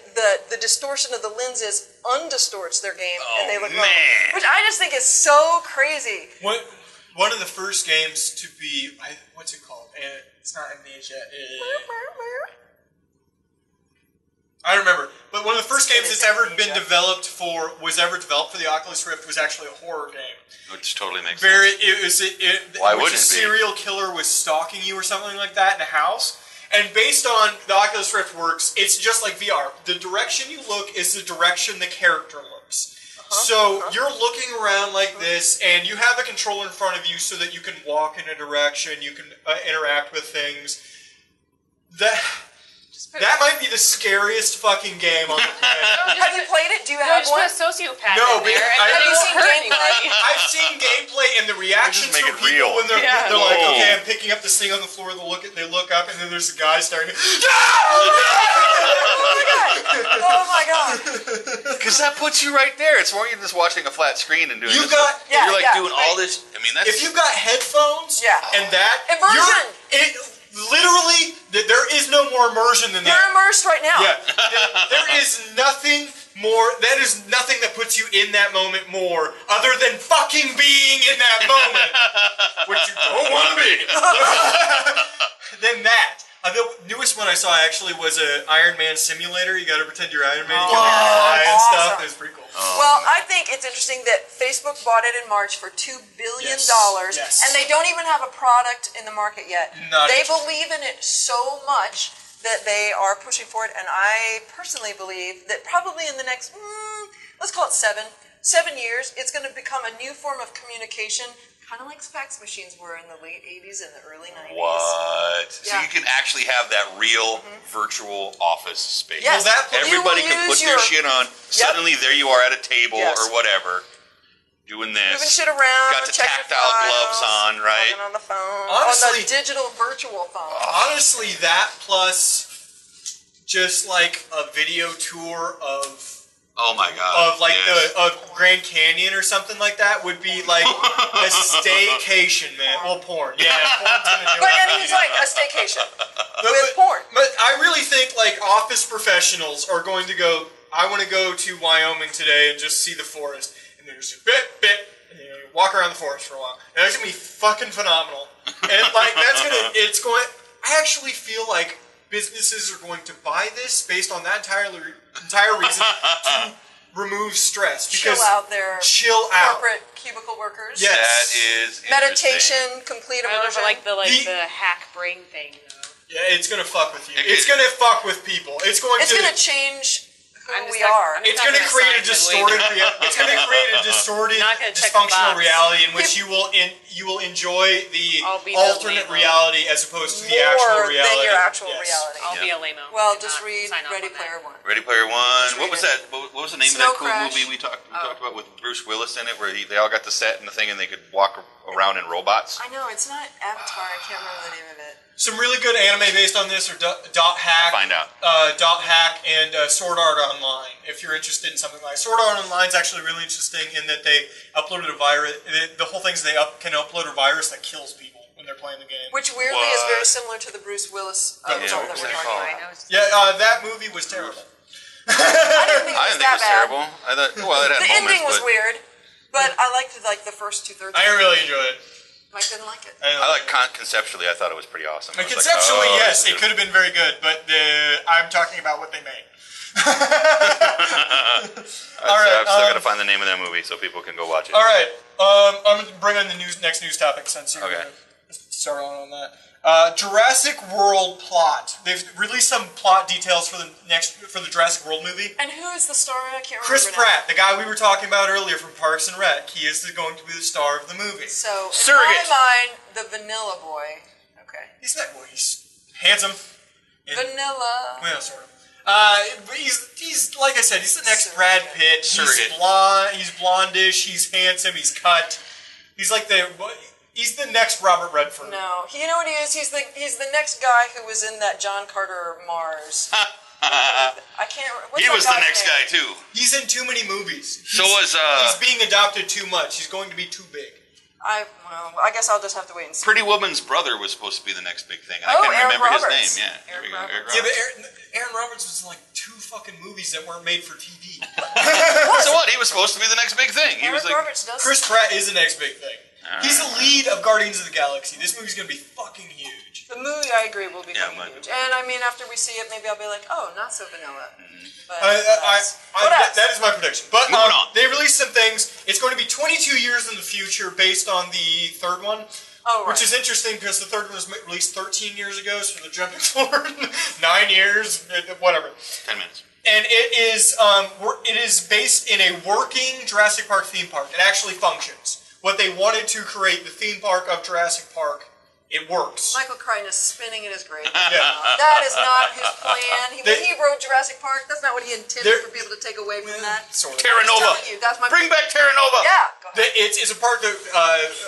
the distortion of the lenses undistorts their game and they look normal. Which I just think is so crazy. One of the first games to be, what's it called? It's not Amnesia. I don't remember. But one of the first games that's ever been developed for the Oculus Rift was actually a horror game. Which totally makes sense. Why wouldn't it be? A serial killer was stalking you or something like that in a house. And based on the Oculus Rift works, it's just like VR. The direction you look is the direction the character looks. So you're looking around like this, and you have a controller in front of you so that you can walk in a direction, you can interact with things. That might be the scariest fucking game on the planet. Have you played it? Do you have one? Just put a sociopath No, in there. have you seen gameplay? I've seen gameplay and the reactions from people when they're like, okay, I'm picking up this thing on the floor. They look up, and then there's a guy staring. Oh my god! Because that puts you right there. It's more than just watching a flat screen and doing. You've this got you're like doing all this. I mean, that's if you've got headphones. And that immersion. Literally, there is no more immersion than that. You're immersed right now. Yeah, there is nothing more. That is nothing that puts you in that moment more, other than fucking being in that moment, which you don't want to be. Than that. The newest one I saw actually was an Iron Man simulator. You got to pretend you're Iron Man. You can fly and stuff. It was pretty cool. Well, I think it's interesting that Facebook bought it in March for $2 billion, and they don't even have a product in the market yet. They believe in it so much that they are pushing for it, and I personally believe that probably in the next, let's call it 7, 7 years, it's going to become a new form of communication, kind of like fax machines were in the late 80s and the early 90s. What? Yeah. So you can actually have that real virtual office space. Yes. Well, Everybody can put their shit on. Suddenly there you are at a table or whatever, doing this. Moving shit around. Got the tactile gloves on, right? On the phone. Honestly, on the digital virtual phone. Honestly, that plus just like a video tour of of Grand Canyon or something like that would be like a staycation, man. Well, porn. Yeah, porn's gonna do But it. and he's like a staycation with porn. But I really think like office professionals are going to go. I want to go to Wyoming today and just see the forest, and then just and you walk around the forest for a while. And that's gonna be fucking phenomenal. And like I actually feel like businesses are going to buy this based on that entire reason to remove stress. Chill out their corporate cubicle workers. Yes. That is meditation, complete I don't know immersion. if I like the hack brain thing though. Yeah, it's gonna fuck with you. It's gonna fuck with people. It's gonna change who we not, are. It's going to create a distorted, dysfunctional reality in which you will enjoy the alternate reality as opposed to the actual reality. More than your actual reality. I'll be a lame-o. Well, just read Ready Player One. Ready Player One. What was that? What was the name of that cool movie we talked about with Bruce Willis in it, where they all got the set and the thing, and they could walk around in robots? I know it's not Avatar. I can't remember the name of it. Some really good anime based on this are Dot Hack, Find out. Dot Hack, and Sword Art Online. If you're interested in something like Sword Art Online, is actually really interesting in that they uploaded a virus. The whole thing is they can upload a virus that kills people when they're playing the game. Which weirdly is very similar to the Bruce Willis film that we're talking about. Yeah, that movie was terrible. I didn't think it was that bad. Terrible. I thought, well, it had the moments, ending was weird, but I liked the first 2/3. I really enjoyed it. Mike didn't like it. Conceptually, I thought it was pretty awesome. Conceptually, yes, it could have been very good, but I'm talking about what they made. I've still got to find the name of that movie so people can go watch it. All right, I'm going to bring on the next news topic since you're going to start on that. Jurassic World plot. They've released some plot details for the Jurassic World movie. And who is the star? I can't remember. Chris Pratt, the guy we were talking about earlier from Parks and Rec. He is going to be the star of the movie. So, in my mind, the vanilla boy. Okay. He's not. Well, he's handsome. Vanilla. Well, sort of. But he's like I said, he's the next Brad Pitt. He's blondish. He's handsome. He's cut. He's the next Robert Redford. No, you know what he is? He's the next guy who was in that John Carter Mars. I can't. He was the next guy too. He's in too many movies. He's being adopted too much. He's going to be too big. I guess I'll just have to wait and see. Pretty Woman's brother was supposed to be the next big thing. I can't remember his name. Yeah, Aaron Roberts. Yeah, but Aaron Roberts was in like 2 fucking movies that weren't made for TV. So what? He was supposed to be the next big thing. Chris Pratt is the next big thing. He's the lead of Guardians of the Galaxy. This movie's going to be fucking huge. The movie, I agree, will be fucking huge. And I mean, after we see it, maybe I'll be like, oh, not so vanilla. But that is my prediction. But moving on. They released some things. It's going to be 22 years in the future based on the third one. Oh, right. Which is interesting because the third one was released 13 years ago, so they're jumping forward 9 years, whatever. 10 minutes. And it is based in a working Jurassic Park theme park. It actually functions. What they wanted to create, the theme park of Jurassic Park, it works. Michael Crichton is spinning in his grave. Yeah. That is not his plan. When he wrote Jurassic Park, that's not what he intended for people to take away from that. Sort of. Terra Nova. Bring back Terra Nova. Yeah. Go ahead. It's a park that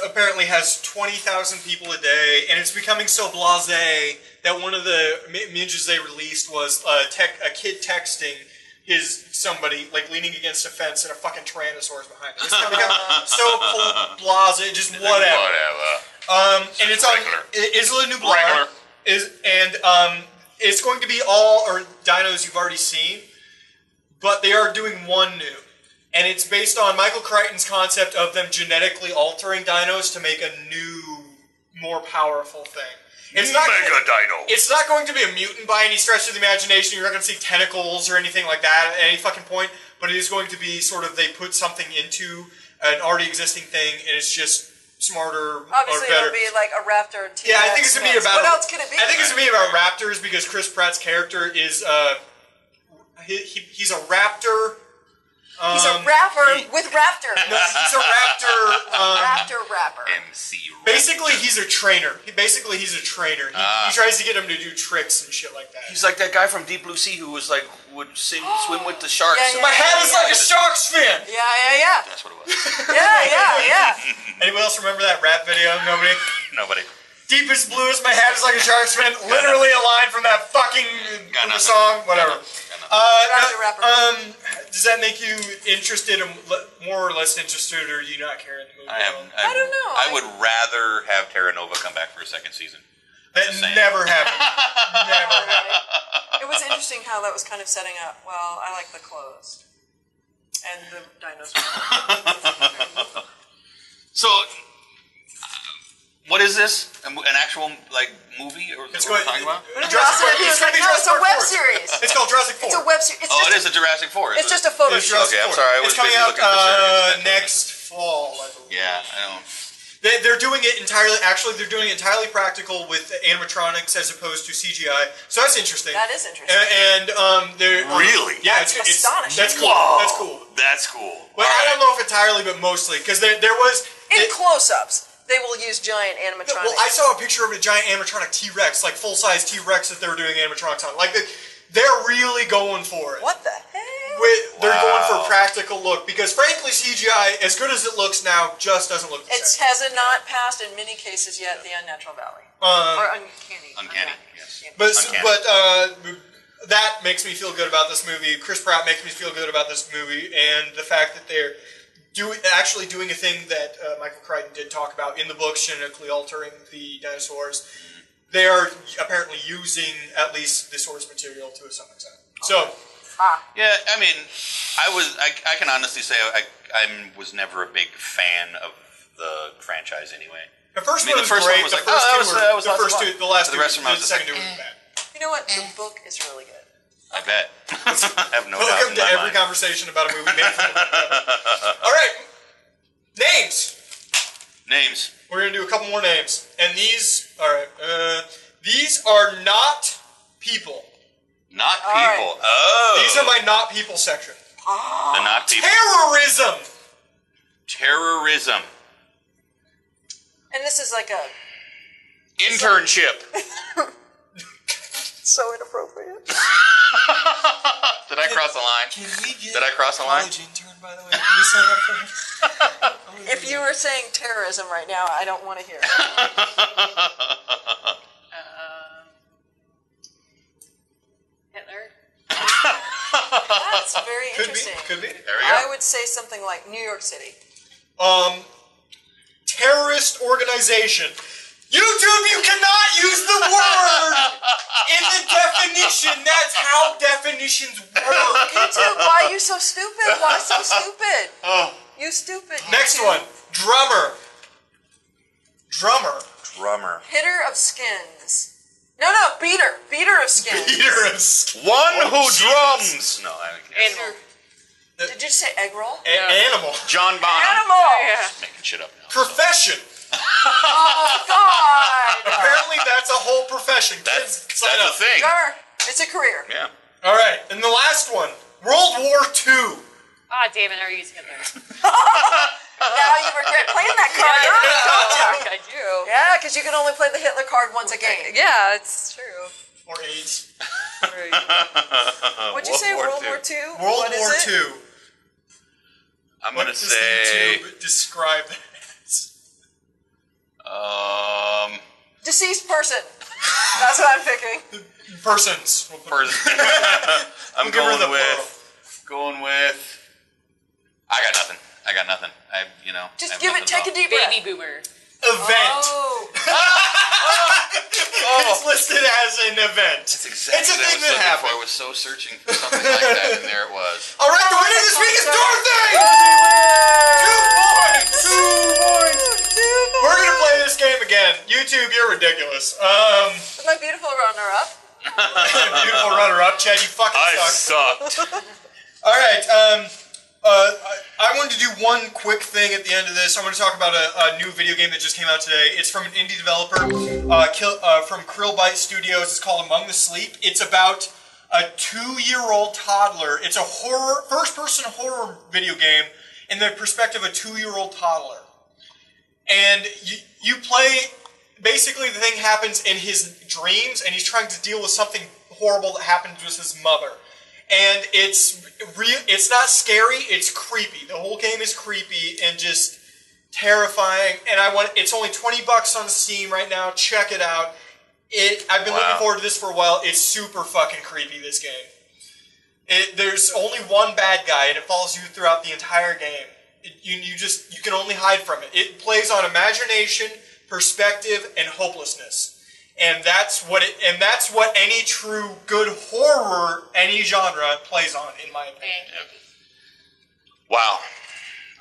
apparently has 20,000 people a day, and it's becoming so blasé that one of the images they released was a kid texting somebody like leaning against a fence and a fucking Tyrannosaurus behind him. It's become so blasé, just whatever. And it's a new blog. It's going to be all dinos you've already seen, but they are doing one new. And it's based on Michael Crichton's concept of them genetically altering dinos to make a new, more powerful thing. It's not going to be a mutant by any stretch of the imagination. You're not going to see tentacles or anything like that at any fucking point. But it is going to be sort of, they put something into an already existing thing, and it's just smarter Obviously, or better. It'll be like a raptor. T-Rex Yeah, I think it's going to be about... What else could it be? I think it's going to be about raptors because Chris Pratt's character is... he's a raptor He's a rapper with raptor. No, he's a raptor. Raptor rapper. MC Raptor. Basically, he's a trainer. He's a trainer. He tries to get him to do tricks and shit like that. He's like that guy from Deep Blue Sea who was like would swim with the sharks. Yeah, My hat is like a shark's fin. Yeah. That's what it was. Yeah. Anyone else remember that rap video? Nobody. Nobody. Deepest bluest, my hat is like a shark's fin. Literally a line from that fucking song. Whatever. Does that make you interested, more or less interested, or do you not care in the movie? I don't know. I would rather have Terra Nova come back for a second season. That never happened. Never happened. It was interesting how that was kind of setting up. Well, I like the clothes and the dinosaurs. So, what is this? An actual movie, or it's what we're talking about? It's a web series. It's called Jurassic World. It's a web series. It is a Jurassic Forest. It's just a photo shoot. Okay, I'm sorry. I was it's coming busy out looking at the next fall, I believe. Yeah, I don't. They're doing it entirely. Actually, they're doing it entirely practical with animatronics as opposed to CGI. So that's interesting. That is interesting. And they're really, yeah, it's astonishing. That's cool. Whoa, that's cool. That's cool. Well, I don't know if entirely, but mostly because there was in close-ups. They will use giant animatronics. Well, I saw a picture of a giant animatronic T-Rex, like full-size T-Rex that they were doing animatronics on. Like they're really going for it. What the heck? They're going for a practical look because, frankly, CGI, as good as it looks now, just doesn't look the same. It has not passed in many cases yet the Unnatural Valley or uncanny. Uncanny, yes. But that makes me feel good about this movie. Chris Pratt makes me feel good about this movie, and the fact that they're actually doing a thing that Michael Crichton did talk about in the books, genetically altering the dinosaurs. They are apparently using at least the source material to some extent. So. Yeah, I mean, I can honestly say I was never a big fan of the franchise anyway. The first one was great. The second two was bad. You know what? The book is really good. I bet. I have no doubt. Welcome to every conversation about a movie made from the book. All right, names. We're gonna do a couple more names, and these are not people. Not people. Right. Oh. These are my not people section. The not people. Terrorism. And this is like a internship. So inappropriate. Did I cross the line? Did I cross the line? Intern, by the way. Can we sign up for it? If you were saying terrorism right now, I don't want to hear it. Hitler. That's very interesting. Could be. There we go. I would say something like New York City. Terrorist organization. YouTube, you cannot use the word in the definition. That's how definitions work. YouTube, why are you so stupid? Why so stupid? You stupid. Next YouTube. one. Drummer. Hitter of skins. No, beater. Beater of skins. One who drums. No, I can't. Animal. Did you say egg roll? Animal. John Bonham. Animal. Yeah. Just making shit up now. Profession. Oh, God. Apparently that's a whole profession. That's a thing. Sure. It's a career. Yeah. All right, and the last one. World War II. Ah, David, I used Hitler. Now you regret playing that card, don't you? I do. Yeah, because you can only play the Hitler card once a game. Yeah, it's true. Or AIDS. What'd you say, World War II? World War II. I'm going to say... YouTube describe that? Deceased person. That's what I'm picking. Persons. I'm going with... I got nothing. Just give it, take a deep breath. Baby boomer. Event. Oh. It's listed as an event. That's exactly it's a thing that happened. I was so searching for something like that, and there it was. All right, the winner this week is Dorothy! 2 points! We're going to play this game again. YouTube, you're ridiculous. My beautiful runner-up. Beautiful runner-up. Chad, you fucking sucked. All right, I wanted to do one quick thing at the end of this. I'm going to talk about a new video game that just came out today. It's from an indie developer from Krillbite Studios. It's called Among the Sleep. It's about a 2-year-old toddler. It's a first-person horror video game in the perspective of a 2-year-old toddler. And you play, basically the thing happens in his dreams, and he's trying to deal with something horrible that happened with his mother. And it's not scary, it's creepy. The whole game is creepy and just terrifying. And it's only $20 on Steam right now. Check it out. I've been looking forward to this for a while. It's super fucking creepy, this game. There's only one bad guy, and it follows you throughout the entire game. You can only hide from it. It plays on imagination, perspective, and hopelessness. And that's what any true good horror, any genre, plays on, in my opinion. Wow.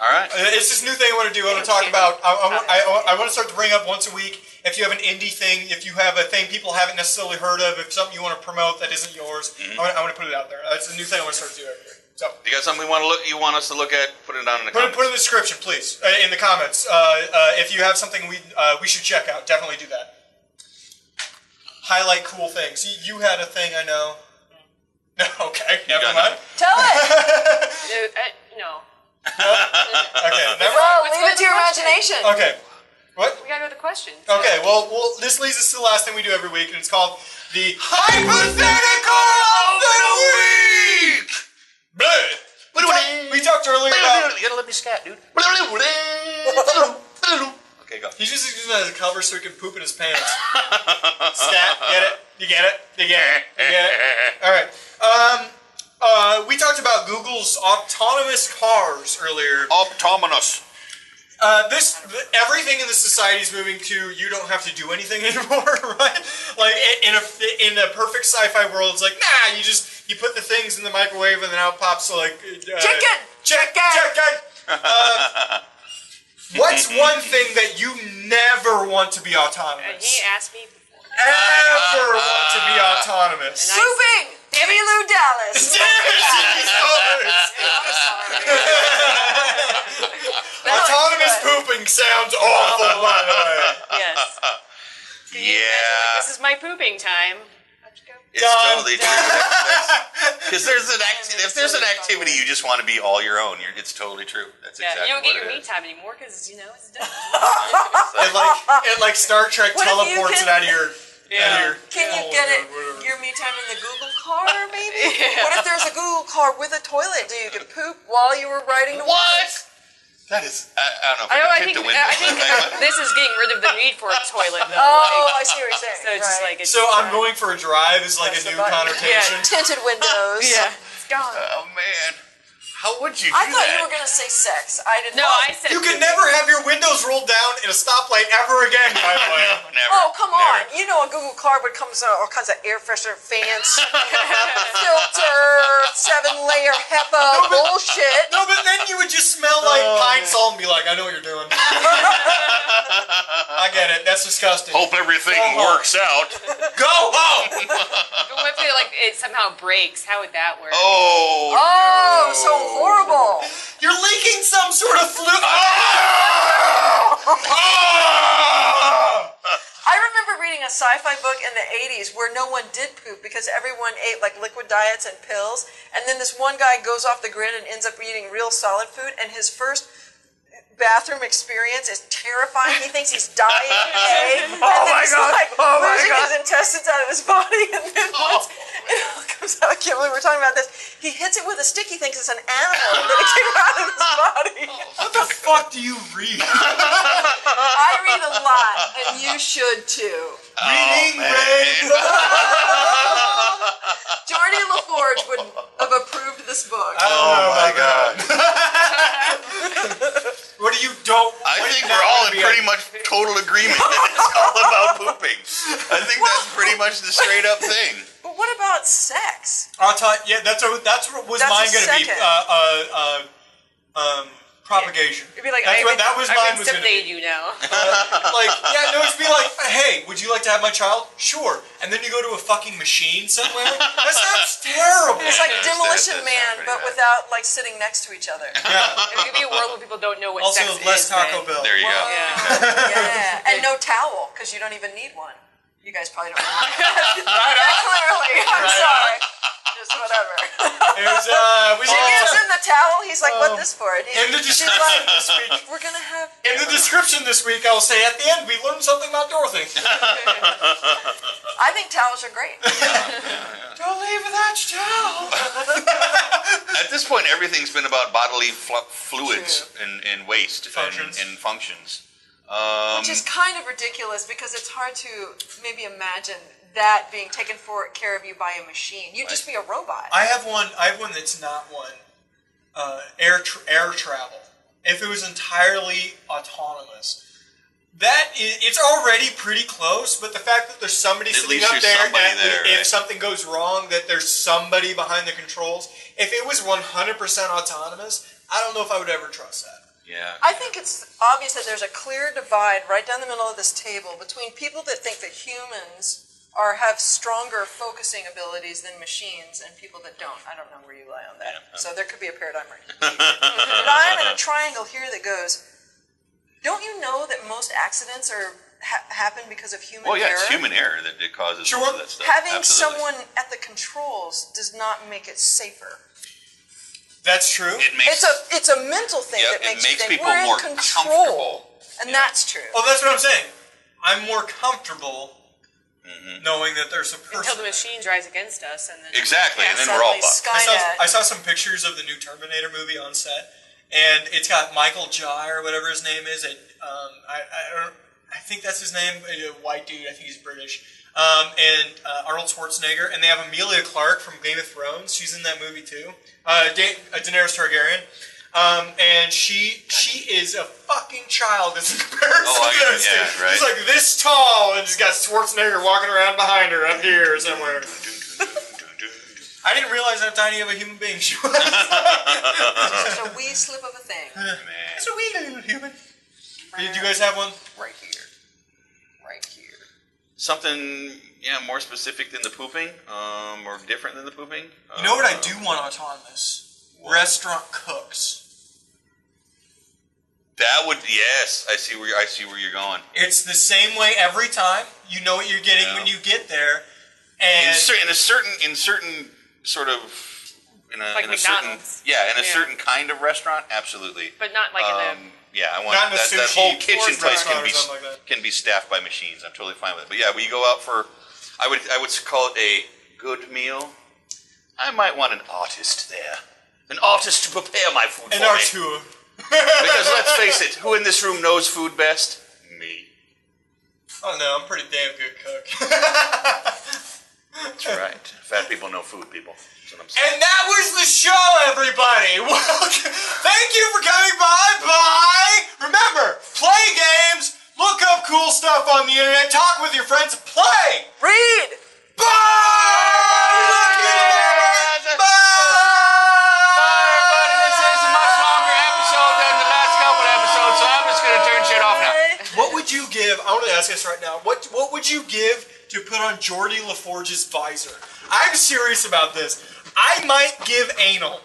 All right. It's this new thing I want to do. I want to talk about. I want to start to bring up once a week. If you have an indie thing, if you have a thing people haven't necessarily heard of, if something you want to promote that isn't yours, I want to put it out there. That's a new thing I want to start to do every year. So, you got something you want us to look at? Put it down in the comments. Put it in the description, please. In the comments. If you have something we should check out, definitely do that. Highlight cool things. You had a thing, I know. No, okay, never mind. Tell it. No. Okay, never. Well, leave it to your imagination. Okay. What? We gotta go to the question. So. Okay, well, this leads us to the last thing we do every week, and it's called the Hypothetical of the Week! We talked earlier about... You gotta let me scat, dude. Okay, go. He's just using it as a cover so he can poop in his pants. Scat, get it? You get it? You get it? You get it? Alright. We talked about Google's autonomous cars earlier. Autonomous. Everything in the society is moving to you don't have to do anything anymore, right? Like in a perfect sci-fi world, it's like you put the things in the microwave and then out pops like chicken. What's one thing that you never want to be autonomous? He asked me before. Ever want to be autonomous? Pooping. Emmylou Dallas. Autonomous pooping sounds awful, by the way. Yes. Yeah. This is my pooping time. It's totally true. Because if there's an activity you just want to be all your own, it's totally true. That's exactly you don't get what your it me is. time anymore because it's done. It like Star Trek teleports it out of your. Can you get your me time in the Google car, maybe? What if there's a Google car with a toilet? Do you can poop while you were riding to work? What? That is, I don't know if I can kick the window. I think this is getting rid of the need for a toilet, though. I see what you're saying. So it's just like So I'm going for a drive is like a new connotation. Yeah. Tinted windows. Yeah, it's gone. Oh man, how would you do I thought that? you were going to say sex. I didn't. No, I said You can never have your windows rolled down in a stoplight ever again, by the way. Never. Oh, come on. You know a Google car would come with all kinds of air freshener, fans, filter, 7-layer HEPA bullshit. No, but then you would just smell like pine salt and be like, I know what you're doing. I get it. That's disgusting. Hope everything works out. Go home! But what if it somehow breaks? How would that work? Oh, so horrible. You're leaking some sort of fluid. I remember reading a sci-fi book in the 80s where no one did poop because everyone ate like liquid diets and pills, and then this one guy goes off the grid and ends up eating real solid food, and his first bathroom experience is terrifying. He thinks he's dying, and then he's losing his intestines out of his body, and then once it all comes out, I can't believe we're talking about this, he hits it with a stick, he thinks it's an animal, and then it came out of his body. What the fuck do you read? I read a lot, and you should too. Reading Rainbow. Jordy LaForge would have approved this book. Oh my god. What do you don't? I think we're all in pretty much total agreement that it's all about pooping. I think that's pretty much the straight up thing. But what about sex? That's what was mine going to be. Propagation. It'd be like, that was mine was going to be. you now. It'd be like, hey, would you like to have my child? Sure. And then you go to a fucking machine somewhere? That sounds terrible. It's like Demolition Man, but without like sitting next to each other. Yeah. It could be a world where people don't know what Also, sex is. less Taco Bell. There you go. Yeah. And no towel, because you don't even need one. You guys probably don't remember. Clearly. I'm sorry. She gives him the towel. He's like, "What this for?" In the description this week, we're gonna have. In the description this week, I'll say at the end we learned something about Dorothy. I think towels are great. Don't leave without your towel. At this point, everything's been about bodily fluids and waste and functions. Which is kind of ridiculous because it's hard to maybe imagine that being taken care of you by a machine. You'd just be a robot. I have one that's not one. Air travel. If it was entirely autonomous, it's already pretty close. But the fact that there's somebody sitting up there, if something goes wrong, that there's somebody behind the controls. If it was 100% autonomous, I don't know if I would ever trust that. Yeah. I think it's obvious that there's a clear divide right down the middle of this table between people that think that humans have stronger focusing abilities than machines and people that don't. I don't know where you lie on that. Yeah. So there could be a paradigm right here. But I'm in a triangle here that goes, don't you know that most accidents happen because of human error? Well, yeah, it's human error that causes most of that stuff. Having someone at the controls does not make it safer. That's true. It's a mental thing that makes you think people we're more in control. And that's true. Oh, that's what I'm saying. I'm more comfortable knowing that there's a person. Until the machines rise against us, and then and then we're all fucked. I saw some pictures of the new Terminator movie on set, and it's got Michael Jai or whatever his name is. I think that's his name. A white dude. I think he's British. And Arnold Schwarzenegger, and they have Emilia Clarke from Game of Thrones. She's in that movie too. Daenerys Targaryen. And she is a fucking child in comparison to those two. Right. She's like this tall, and she's got Schwarzenegger walking around behind her up here somewhere. I didn't realize how tiny of a human being she was. It's just a wee slip of a thing. It's a wee little human. Did you guys have one? Right here. Right here. Something, more specific than the pooping, or different than the pooping. You know what I do want autonomous? Restaurant cooks. That would, yes. I see where you're going. It's the same way every time. You know what you're getting when you get there, and in a certain sort of like in a McDonald's. certain kind of restaurant, absolutely. But not like in a. Yeah, I want that whole kitchen place can be staffed by machines. I'm totally fine with it. But yeah, when you go out for, I would call it a good meal. I might want an artist there, an artist to prepare my food for me. An artur. Because let's face it, who in this room knows food best? Me. Oh no, I'm a pretty damn good cook. That's right. Fat people know food, people. That's what I'm saying. And that was the show, everybody. Thank you for coming by. Bye. Remember, play games, look up cool stuff on the internet, talk with your friends, play. Read. Bye. Bye, everybody. This is a much longer episode than the last couple episodes, so I'm just going to turn shit off now. What would you give? I want to ask this right now. What would you give to put on Geordie LaForge's visor? I'm serious about this. I might give anal.